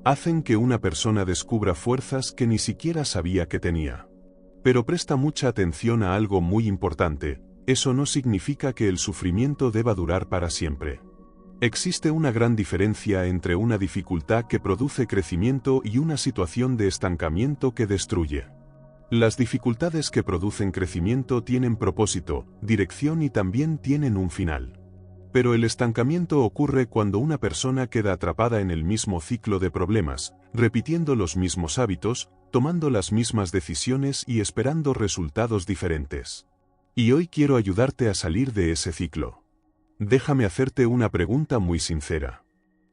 Hacen que una persona descubra fuerzas que ni siquiera sabía que tenía. Pero presta mucha atención a algo muy importante, eso no significa que el sufrimiento deba durar para siempre. Existe una gran diferencia entre una dificultad que produce crecimiento y una situación de estancamiento que destruye. Las dificultades que producen crecimiento tienen propósito, dirección y también tienen un final. Pero el estancamiento ocurre cuando una persona queda atrapada en el mismo ciclo de problemas, repitiendo los mismos hábitos, tomando las mismas decisiones y esperando resultados diferentes. Y hoy quiero ayudarte a salir de ese ciclo. Déjame hacerte una pregunta muy sincera.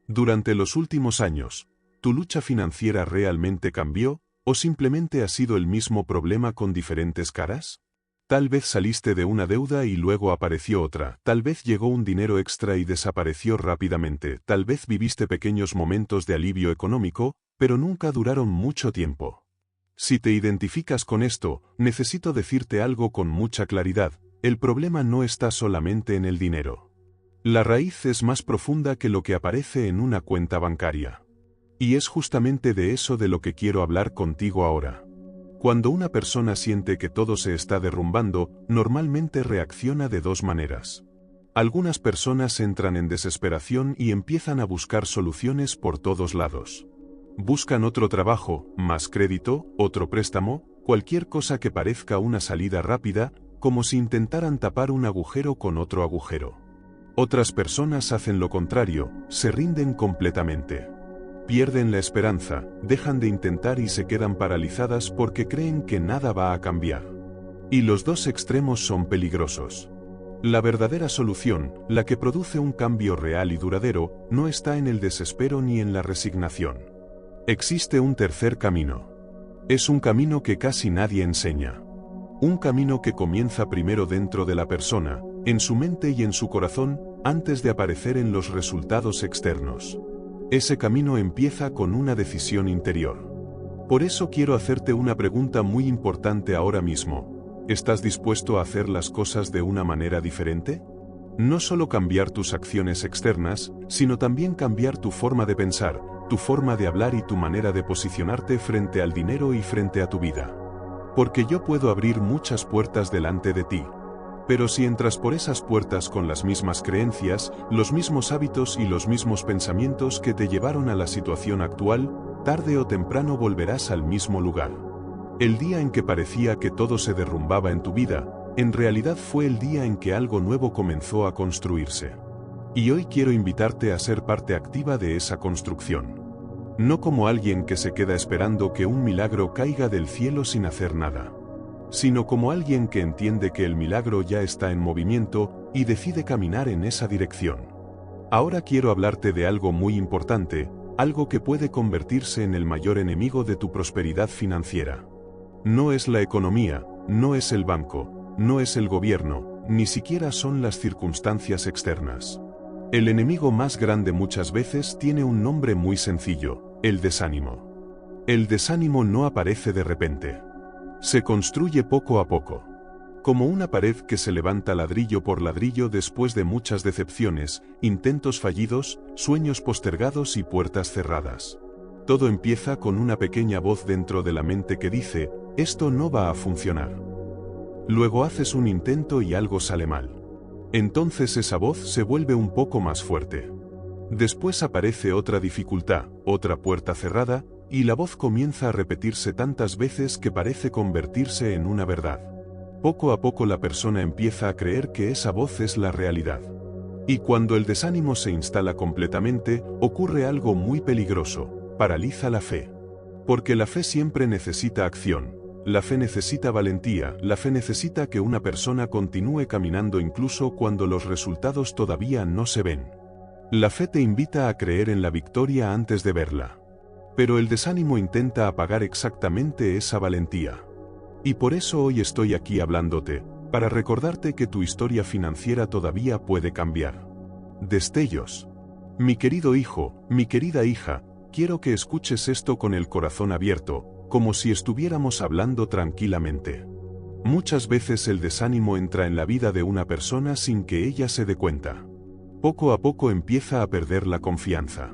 Durante los últimos años, ¿tu lucha financiera realmente cambió, o simplemente ha sido el mismo problema con diferentes caras? Tal vez saliste de una deuda y luego apareció otra, tal vez llegó un dinero extra y desapareció rápidamente, tal vez viviste pequeños momentos de alivio económico, pero nunca duraron mucho tiempo. Si te identificas con esto, necesito decirte algo con mucha claridad, el problema no está solamente en el dinero. La raíz es más profunda que lo que aparece en una cuenta bancaria. Y es justamente de eso de lo que quiero hablar contigo ahora. Cuando una persona siente que todo se está derrumbando, normalmente reacciona de dos maneras. Algunas personas entran en desesperación y empiezan a buscar soluciones por todos lados. Buscan otro trabajo, más crédito, otro préstamo, cualquier cosa que parezca una salida rápida, como si intentaran tapar un agujero con otro agujero. Otras personas hacen lo contrario, se rinden completamente. Pierden la esperanza, dejan de intentar y se quedan paralizadas porque creen que nada va a cambiar. Y los dos extremos son peligrosos. La verdadera solución, la que produce un cambio real y duradero, no está en el desespero ni en la resignación. Existe un tercer camino. Es un camino que casi nadie enseña. Un camino que comienza primero dentro de la persona, en su mente y en su corazón, antes de aparecer en los resultados externos. Ese camino empieza con una decisión interior. Por eso quiero hacerte una pregunta muy importante ahora mismo. ¿Estás dispuesto a hacer las cosas de una manera diferente? No solo cambiar tus acciones externas, sino también cambiar tu forma de pensar, tu forma de hablar y tu manera de posicionarte frente al dinero y frente a tu vida. Porque yo puedo abrir muchas puertas delante de ti. Pero si entras por esas puertas con las mismas creencias, los mismos hábitos y los mismos pensamientos que te llevaron a la situación actual, tarde o temprano volverás al mismo lugar. El día en que parecía que todo se derrumbaba en tu vida, en realidad fue el día en que algo nuevo comenzó a construirse. Y hoy quiero invitarte a ser parte activa de esa construcción. No como alguien que se queda esperando que un milagro caiga del cielo sin hacer nada, sino como alguien que entiende que el milagro ya está en movimiento y decide caminar en esa dirección. Ahora quiero hablarte de algo muy importante, algo que puede convertirse en el mayor enemigo de tu prosperidad financiera. No es la economía, no es el banco, no es el gobierno, ni siquiera son las circunstancias externas. El enemigo más grande muchas veces tiene un nombre muy sencillo: el desánimo. El desánimo no aparece de repente. Se construye poco a poco. Como una pared que se levanta ladrillo por ladrillo después de muchas decepciones, intentos fallidos, sueños postergados y puertas cerradas. Todo empieza con una pequeña voz dentro de la mente que dice: esto no va a funcionar. Luego haces un intento y algo sale mal. Entonces esa voz se vuelve un poco más fuerte. Después aparece otra dificultad, otra puerta cerrada, y la voz comienza a repetirse tantas veces que parece convertirse en una verdad. Poco a poco la persona empieza a creer que esa voz es la realidad. Y cuando el desánimo se instala completamente, ocurre algo muy peligroso: paraliza la fe. Porque la fe siempre necesita acción. La fe necesita valentía, la fe necesita que una persona continúe caminando incluso cuando los resultados todavía no se ven. La fe te invita a creer en la victoria antes de verla. Pero el desánimo intenta apagar exactamente esa valentía. Y por eso hoy estoy aquí hablándote, para recordarte que tu historia financiera todavía puede cambiar. Destellos. Mi querido hijo, mi querida hija, quiero que escuches esto con el corazón abierto, como si estuviéramos hablando tranquilamente. Muchas veces el desánimo entra en la vida de una persona sin que ella se dé cuenta. Poco a poco empieza a perder la confianza.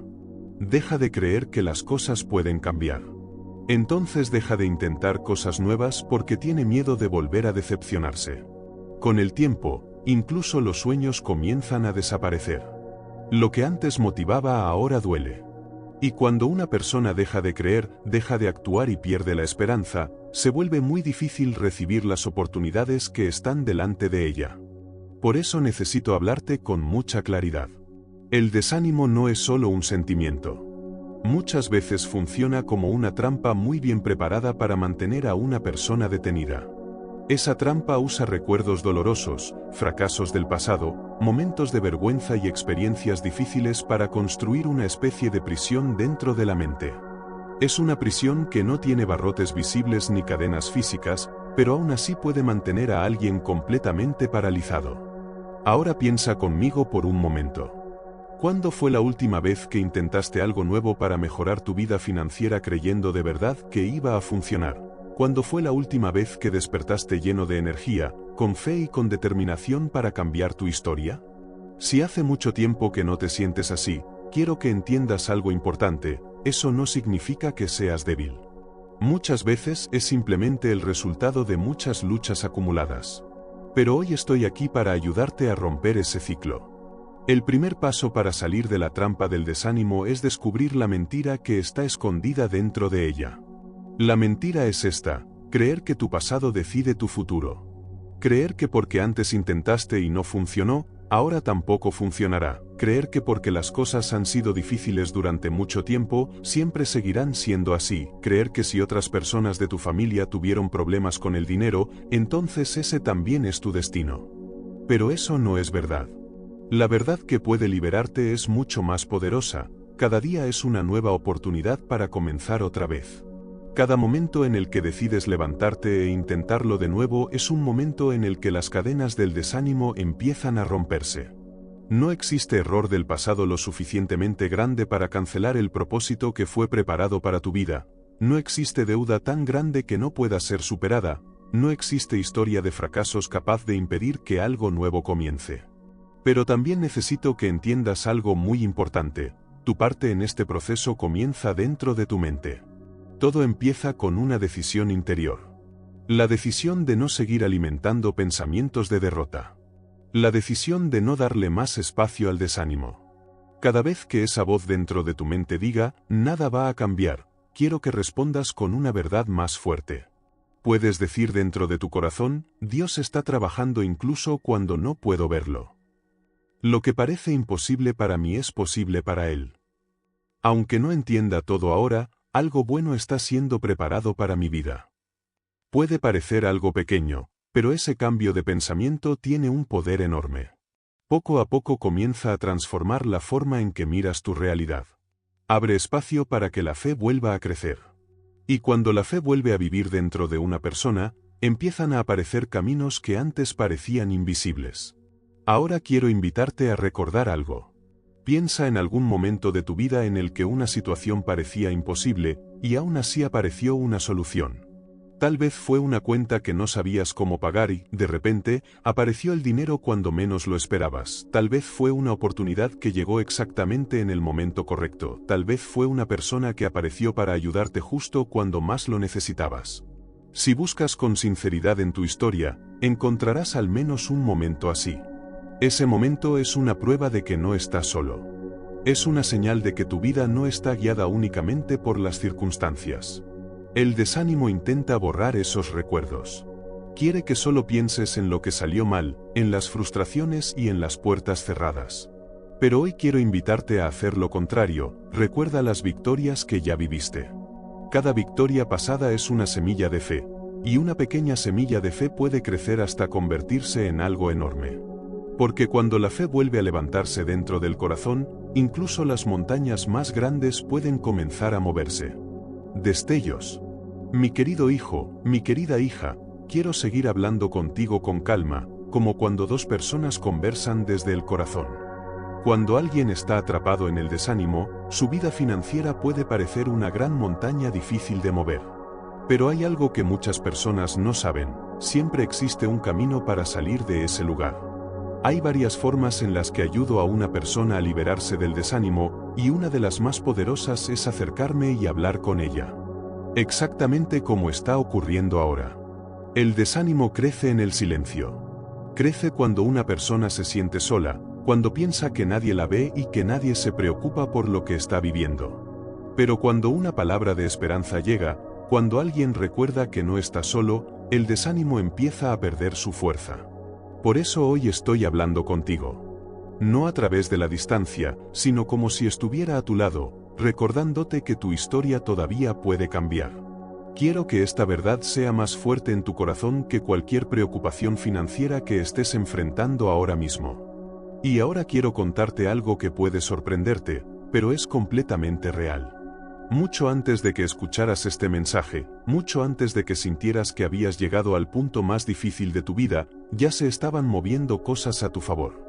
Deja de creer que las cosas pueden cambiar. Entonces deja de intentar cosas nuevas porque tiene miedo de volver a decepcionarse. Con el tiempo, incluso los sueños comienzan a desaparecer. Lo que antes motivaba ahora duele. Y cuando una persona deja de creer, deja de actuar y pierde la esperanza, se vuelve muy difícil recibir las oportunidades que están delante de ella. Por eso necesito hablarte con mucha claridad. El desánimo no es solo un sentimiento. Muchas veces funciona como una trampa muy bien preparada para mantener a una persona detenida. Esa trampa usa recuerdos dolorosos, fracasos del pasado, momentos de vergüenza y experiencias difíciles para construir una especie de prisión dentro de la mente. Es una prisión que no tiene barrotes visibles ni cadenas físicas, pero aún así puede mantener a alguien completamente paralizado. Ahora piensa conmigo por un momento. ¿Cuándo fue la última vez que intentaste algo nuevo para mejorar tu vida financiera creyendo de verdad que iba a funcionar? ¿Cuándo fue la última vez que despertaste lleno de energía, con fe y con determinación para cambiar tu historia? Si hace mucho tiempo que no te sientes así, quiero que entiendas algo importante: eso no significa que seas débil. Muchas veces es simplemente el resultado de muchas luchas acumuladas. Pero hoy estoy aquí para ayudarte a romper ese ciclo. El primer paso para salir de la trampa del desánimo es descubrir la mentira que está escondida dentro de ella. La mentira es esta: creer que tu pasado decide tu futuro. Creer que porque antes intentaste y no funcionó, ahora tampoco funcionará. Creer que porque las cosas han sido difíciles durante mucho tiempo, siempre seguirán siendo así. Creer que si otras personas de tu familia tuvieron problemas con el dinero, entonces ese también es tu destino. Pero eso no es verdad. La verdad que puede liberarte es mucho más poderosa. Cada día es una nueva oportunidad para comenzar otra vez. Cada momento en el que decides levantarte e intentarlo de nuevo es un momento en el que las cadenas del desánimo empiezan a romperse. No existe error del pasado lo suficientemente grande para cancelar el propósito que fue preparado para tu vida. No existe deuda tan grande que no pueda ser superada. No existe historia de fracasos capaz de impedir que algo nuevo comience. Pero también necesito que entiendas algo muy importante: tu parte en este proceso comienza dentro de tu mente. Todo empieza con una decisión interior. La decisión de no seguir alimentando pensamientos de derrota. La decisión de no darle más espacio al desánimo. Cada vez que esa voz dentro de tu mente diga: nada va a cambiar, quiero que respondas con una verdad más fuerte. Puedes decir dentro de tu corazón, Dios está trabajando incluso cuando no puedo verlo. Lo que parece imposible para mí es posible para Él. Aunque no entienda todo ahora, algo bueno está siendo preparado para mi vida. Puede parecer algo pequeño, pero ese cambio de pensamiento tiene un poder enorme. Poco a poco comienza a transformar la forma en que miras tu realidad. Abre espacio para que la fe vuelva a crecer. Y cuando la fe vuelve a vivir dentro de una persona, empiezan a aparecer caminos que antes parecían invisibles. Ahora quiero invitarte a recordar algo. Piensa en algún momento de tu vida en el que una situación parecía imposible, y aún así apareció una solución. Tal vez fue una cuenta que no sabías cómo pagar y, de repente, apareció el dinero cuando menos lo esperabas. Tal vez fue una oportunidad que llegó exactamente en el momento correcto. Tal vez fue una persona que apareció para ayudarte justo cuando más lo necesitabas. Si buscas con sinceridad en tu historia, encontrarás al menos un momento así. Ese momento es una prueba de que no estás solo. Es una señal de que tu vida no está guiada únicamente por las circunstancias. El desánimo intenta borrar esos recuerdos. Quiere que solo pienses en lo que salió mal, en las frustraciones y en las puertas cerradas. Pero hoy quiero invitarte a hacer lo contrario. Recuerda las victorias que ya viviste. Cada victoria pasada es una semilla de fe, y una pequeña semilla de fe puede crecer hasta convertirse en algo enorme. Porque cuando la fe vuelve a levantarse dentro del corazón, incluso las montañas más grandes pueden comenzar a moverse. Destellos. Mi querido hijo, mi querida hija, quiero seguir hablando contigo con calma, como cuando dos personas conversan desde el corazón. Cuando alguien está atrapado en el desánimo, su vida financiera puede parecer una gran montaña difícil de mover. Pero hay algo que muchas personas no saben: siempre existe un camino para salir de ese lugar. Hay varias formas en las que ayudo a una persona a liberarse del desánimo, y una de las más poderosas es acercarme y hablar con ella. Exactamente como está ocurriendo ahora. El desánimo crece en el silencio. Crece cuando una persona se siente sola, cuando piensa que nadie la ve y que nadie se preocupa por lo que está viviendo. Pero cuando una palabra de esperanza llega, cuando alguien recuerda que no está solo, el desánimo empieza a perder su fuerza. Por eso hoy estoy hablando contigo. No a través de la distancia, sino como si estuviera a tu lado, recordándote que tu historia todavía puede cambiar. Quiero que esta verdad sea más fuerte en tu corazón que cualquier preocupación financiera que estés enfrentando ahora mismo. Y ahora quiero contarte algo que puede sorprenderte, pero es completamente real. Mucho antes de que escucharas este mensaje, mucho antes de que sintieras que habías llegado al punto más difícil de tu vida, ya se estaban moviendo cosas a tu favor.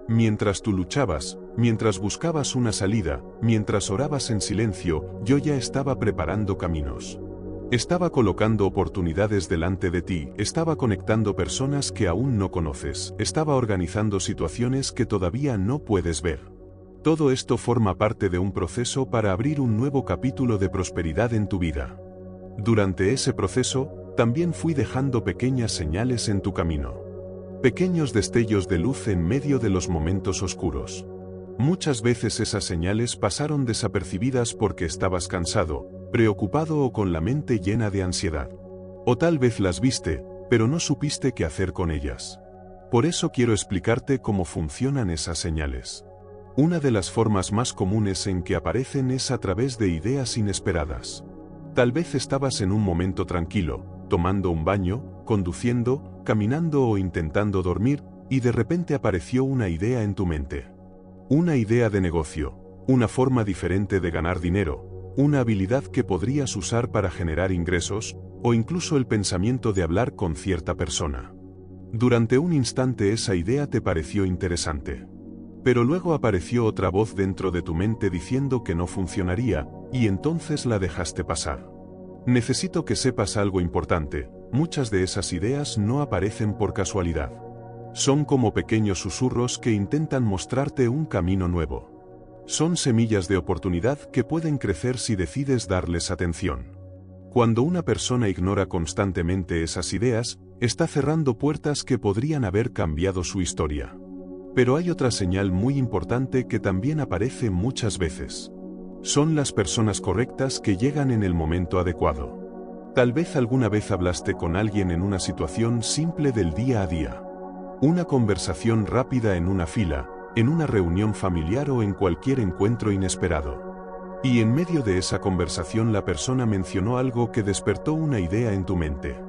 Mientras tú luchabas, mientras buscabas una salida, mientras orabas en silencio, yo ya estaba preparando caminos. Estaba colocando oportunidades delante de ti, estaba conectando personas que aún no conoces, estaba organizando situaciones que todavía no puedes ver. Todo esto forma parte de un proceso para abrir un nuevo capítulo de prosperidad en tu vida. Durante ese proceso, también fui dejando pequeñas señales en tu camino. Pequeños destellos de luz en medio de los momentos oscuros. Muchas veces esas señales pasaron desapercibidas porque estabas cansado, preocupado o con la mente llena de ansiedad. O tal vez las viste, pero no supiste qué hacer con ellas. Por eso quiero explicarte cómo funcionan esas señales. Una de las formas más comunes en que aparecen es a través de ideas inesperadas. Tal vez estabas en un momento tranquilo, tomando un baño, conduciendo, caminando o intentando dormir, y de repente apareció una idea en tu mente. Una idea de negocio, una forma diferente de ganar dinero, una habilidad que podrías usar para generar ingresos, o incluso el pensamiento de hablar con cierta persona. Durante un instante esa idea te pareció interesante. Pero luego apareció otra voz dentro de tu mente diciendo que no funcionaría, y entonces la dejaste pasar. Necesito que sepas algo importante: muchas de esas ideas no aparecen por casualidad. Son como pequeños susurros que intentan mostrarte un camino nuevo. Son semillas de oportunidad que pueden crecer si decides darles atención. Cuando una persona ignora constantemente esas ideas, está cerrando puertas que podrían haber cambiado su historia. Pero hay otra señal muy importante que también aparece muchas veces. Son las personas correctas que llegan en el momento adecuado. Tal vez alguna vez hablaste con alguien en una situación simple del día a día. Una conversación rápida en una fila, en una reunión familiar o en cualquier encuentro inesperado. Y en medio de esa conversación la persona mencionó algo que despertó una idea en tu mente.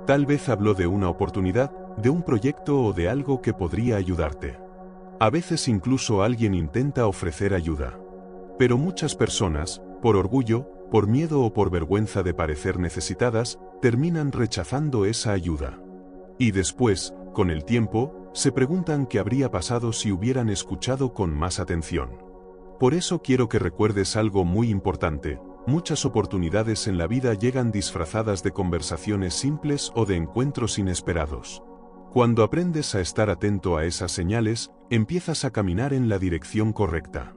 Tal vez habló de una oportunidad, de un proyecto o de algo que podría ayudarte. A veces incluso alguien intenta ofrecer ayuda. Pero muchas personas, por orgullo, por miedo o por vergüenza de parecer necesitadas, terminan rechazando esa ayuda. Y después, con el tiempo, se preguntan qué habría pasado si hubieran escuchado con más atención. Por eso quiero que recuerdes algo muy importante: muchas oportunidades en la vida llegan disfrazadas de conversaciones simples o de encuentros inesperados. Cuando aprendes a estar atento a esas señales, empiezas a caminar en la dirección correcta.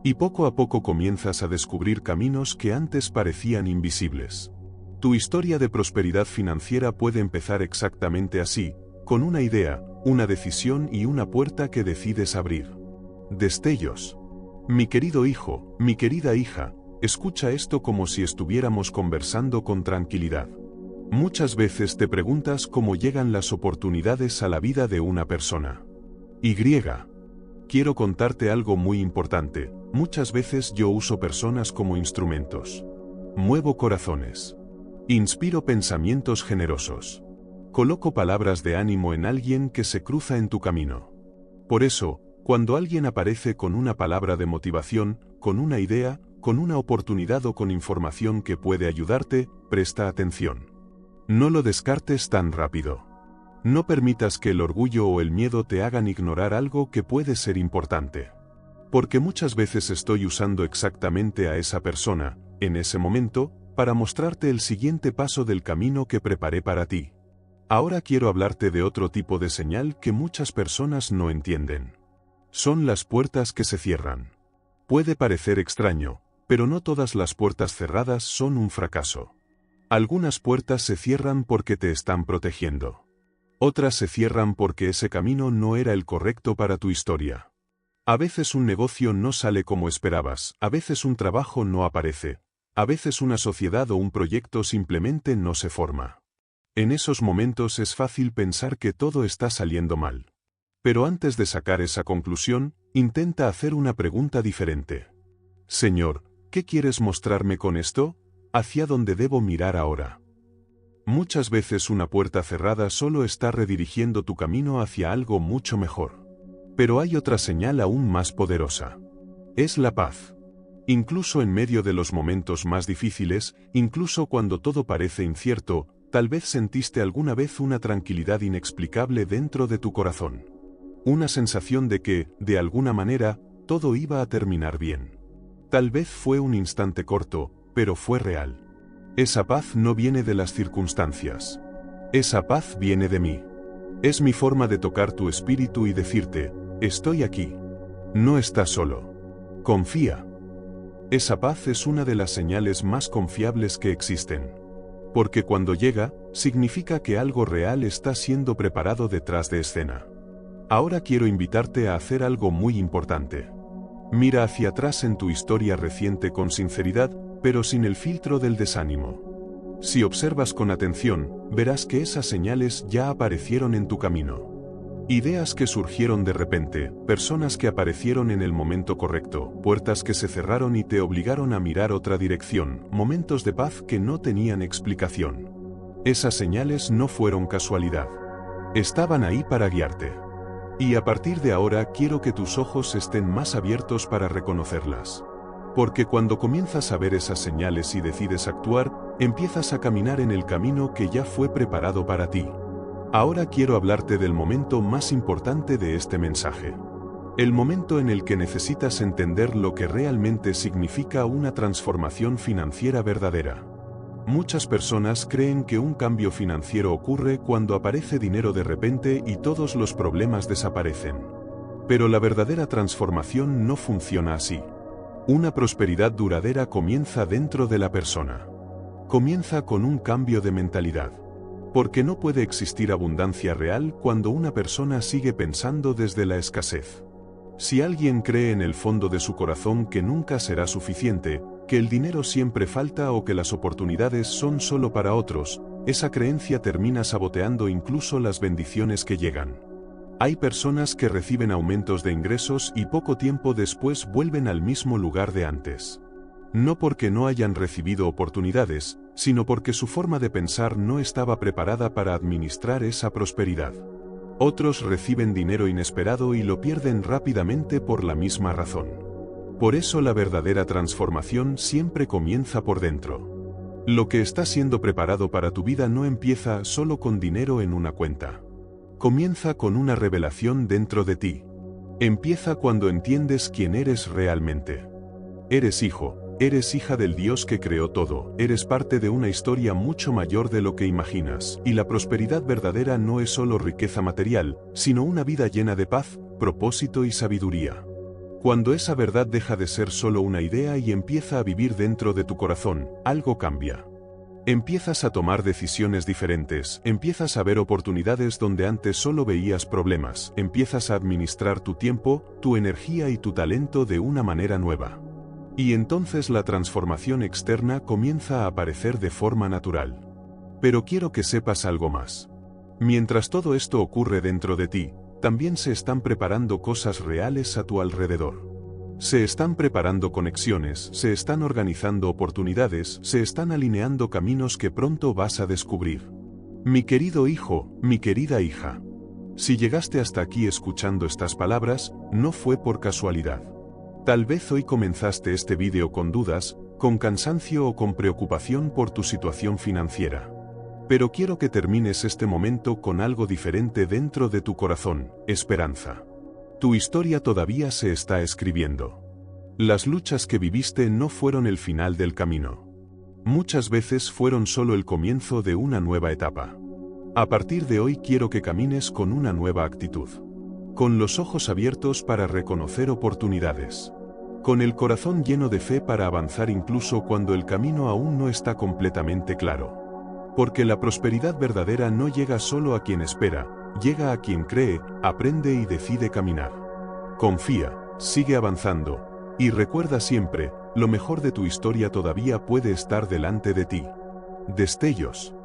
Y poco a poco comienzas a descubrir caminos que antes parecían invisibles. Tu historia de prosperidad financiera puede empezar exactamente así, con una idea, una decisión y una puerta que decides abrir. Destellos. Mi querido hijo, mi querida hija, escucha esto como si estuviéramos conversando con tranquilidad. Muchas veces te preguntas cómo llegan las oportunidades a la vida de una persona. Quiero contarte algo muy importante: muchas veces yo uso personas como instrumentos. Muevo corazones. Inspiro pensamientos generosos. Coloco palabras de ánimo en alguien que se cruza en tu camino. Por eso, cuando alguien aparece con una palabra de motivación, con una idea, con una oportunidad o con información que puede ayudarte, presta atención. No lo descartes tan rápido. No permitas que el orgullo o el miedo te hagan ignorar algo que puede ser importante. Porque muchas veces estoy usando exactamente a esa persona, en ese momento, para mostrarte el siguiente paso del camino que preparé para ti. Ahora quiero hablarte de otro tipo de señal que muchas personas no entienden. Son las puertas que se cierran. Puede parecer extraño, pero no todas las puertas cerradas son un fracaso. Algunas puertas se cierran porque te están protegiendo. Otras se cierran porque ese camino no era el correcto para tu historia. A veces un negocio no sale como esperabas, a veces un trabajo no aparece, a veces una sociedad o un proyecto simplemente no se forma. En esos momentos es fácil pensar que todo está saliendo mal. Pero antes de sacar esa conclusión, intenta hacer una pregunta diferente. Señor, ¿qué quieres mostrarme con esto? ¿Hacia dónde debo mirar ahora? Muchas veces una puerta cerrada solo está redirigiendo tu camino hacia algo mucho mejor. Pero hay otra señal aún más poderosa. Es la paz. Incluso en medio de los momentos más difíciles, incluso cuando todo parece incierto, tal vez sentiste alguna vez una tranquilidad inexplicable dentro de tu corazón. Una sensación de que, de alguna manera, todo iba a terminar bien. Tal vez fue un instante corto, pero fue real. Esa paz no viene de las circunstancias. Esa paz viene de mí. Es mi forma de tocar tu espíritu y decirte: estoy aquí. No estás solo. Confía. Esa paz es una de las señales más confiables que existen. Porque cuando llega, significa que algo real está siendo preparado detrás de escena. Ahora quiero invitarte a hacer algo muy importante. Mira hacia atrás en tu historia reciente con sinceridad, pero sin el filtro del desánimo. Si observas con atención, verás que esas señales ya aparecieron en tu camino. Ideas que surgieron de repente, personas que aparecieron en el momento correcto, puertas que se cerraron y te obligaron a mirar otra dirección, momentos de paz que no tenían explicación. Esas señales no fueron casualidad. Estaban ahí para guiarte. Y a partir de ahora quiero que tus ojos estén más abiertos para reconocerlas. Porque cuando comienzas a ver esas señales y decides actuar, empiezas a caminar en el camino que ya fue preparado para ti. Ahora quiero hablarte del momento más importante de este mensaje. El momento en el que necesitas entender lo que realmente significa una transformación financiera verdadera. Muchas personas creen que un cambio financiero ocurre cuando aparece dinero de repente y todos los problemas desaparecen. Pero la verdadera transformación no funciona así. Una prosperidad duradera comienza dentro de la persona. Comienza con un cambio de mentalidad. Porque no puede existir abundancia real cuando una persona sigue pensando desde la escasez. Si alguien cree en el fondo de su corazón que nunca será suficiente, que el dinero siempre falta o que las oportunidades son solo para otros, esa creencia termina saboteando incluso las bendiciones que llegan. Hay personas que reciben aumentos de ingresos y poco tiempo después vuelven al mismo lugar de antes. No porque no hayan recibido oportunidades, sino porque su forma de pensar no estaba preparada para administrar esa prosperidad. Otros reciben dinero inesperado y lo pierden rápidamente por la misma razón. Por eso la verdadera transformación siempre comienza por dentro. Lo que está siendo preparado para tu vida no empieza solo con dinero en una cuenta. Comienza con una revelación dentro de ti. Empieza cuando entiendes quién eres realmente. Eres hijo, eres hija del Dios que creó todo, eres parte de una historia mucho mayor de lo que imaginas, y la prosperidad verdadera no es solo riqueza material, sino una vida llena de paz, propósito y sabiduría. Cuando esa verdad deja de ser solo una idea y empieza a vivir dentro de tu corazón, algo cambia. Empiezas a tomar decisiones diferentes, empiezas a ver oportunidades donde antes solo veías problemas, empiezas a administrar tu tiempo, tu energía y tu talento de una manera nueva. Y entonces la transformación externa comienza a aparecer de forma natural. Pero quiero que sepas algo más. Mientras todo esto ocurre dentro de ti, también se están preparando cosas reales a tu alrededor. Se están preparando conexiones, se están organizando oportunidades, se están alineando caminos que pronto vas a descubrir. Mi querido hijo, mi querida hija. Si llegaste hasta aquí escuchando estas palabras, no fue por casualidad. Tal vez hoy comenzaste este vídeo con dudas, con cansancio o con preocupación por tu situación financiera. Pero quiero que termines este momento con algo diferente dentro de tu corazón, esperanza. Tu historia todavía se está escribiendo. Las luchas que viviste no fueron el final del camino. Muchas veces fueron solo el comienzo de una nueva etapa. A partir de hoy quiero que camines con una nueva actitud. Con los ojos abiertos para reconocer oportunidades. Con el corazón lleno de fe para avanzar incluso cuando el camino aún no está completamente claro. Porque la prosperidad verdadera no llega solo a quien espera, llega a quien cree, aprende y decide caminar. Confía, sigue avanzando, y recuerda siempre, lo mejor de tu historia todavía puede estar delante de ti. Destellos.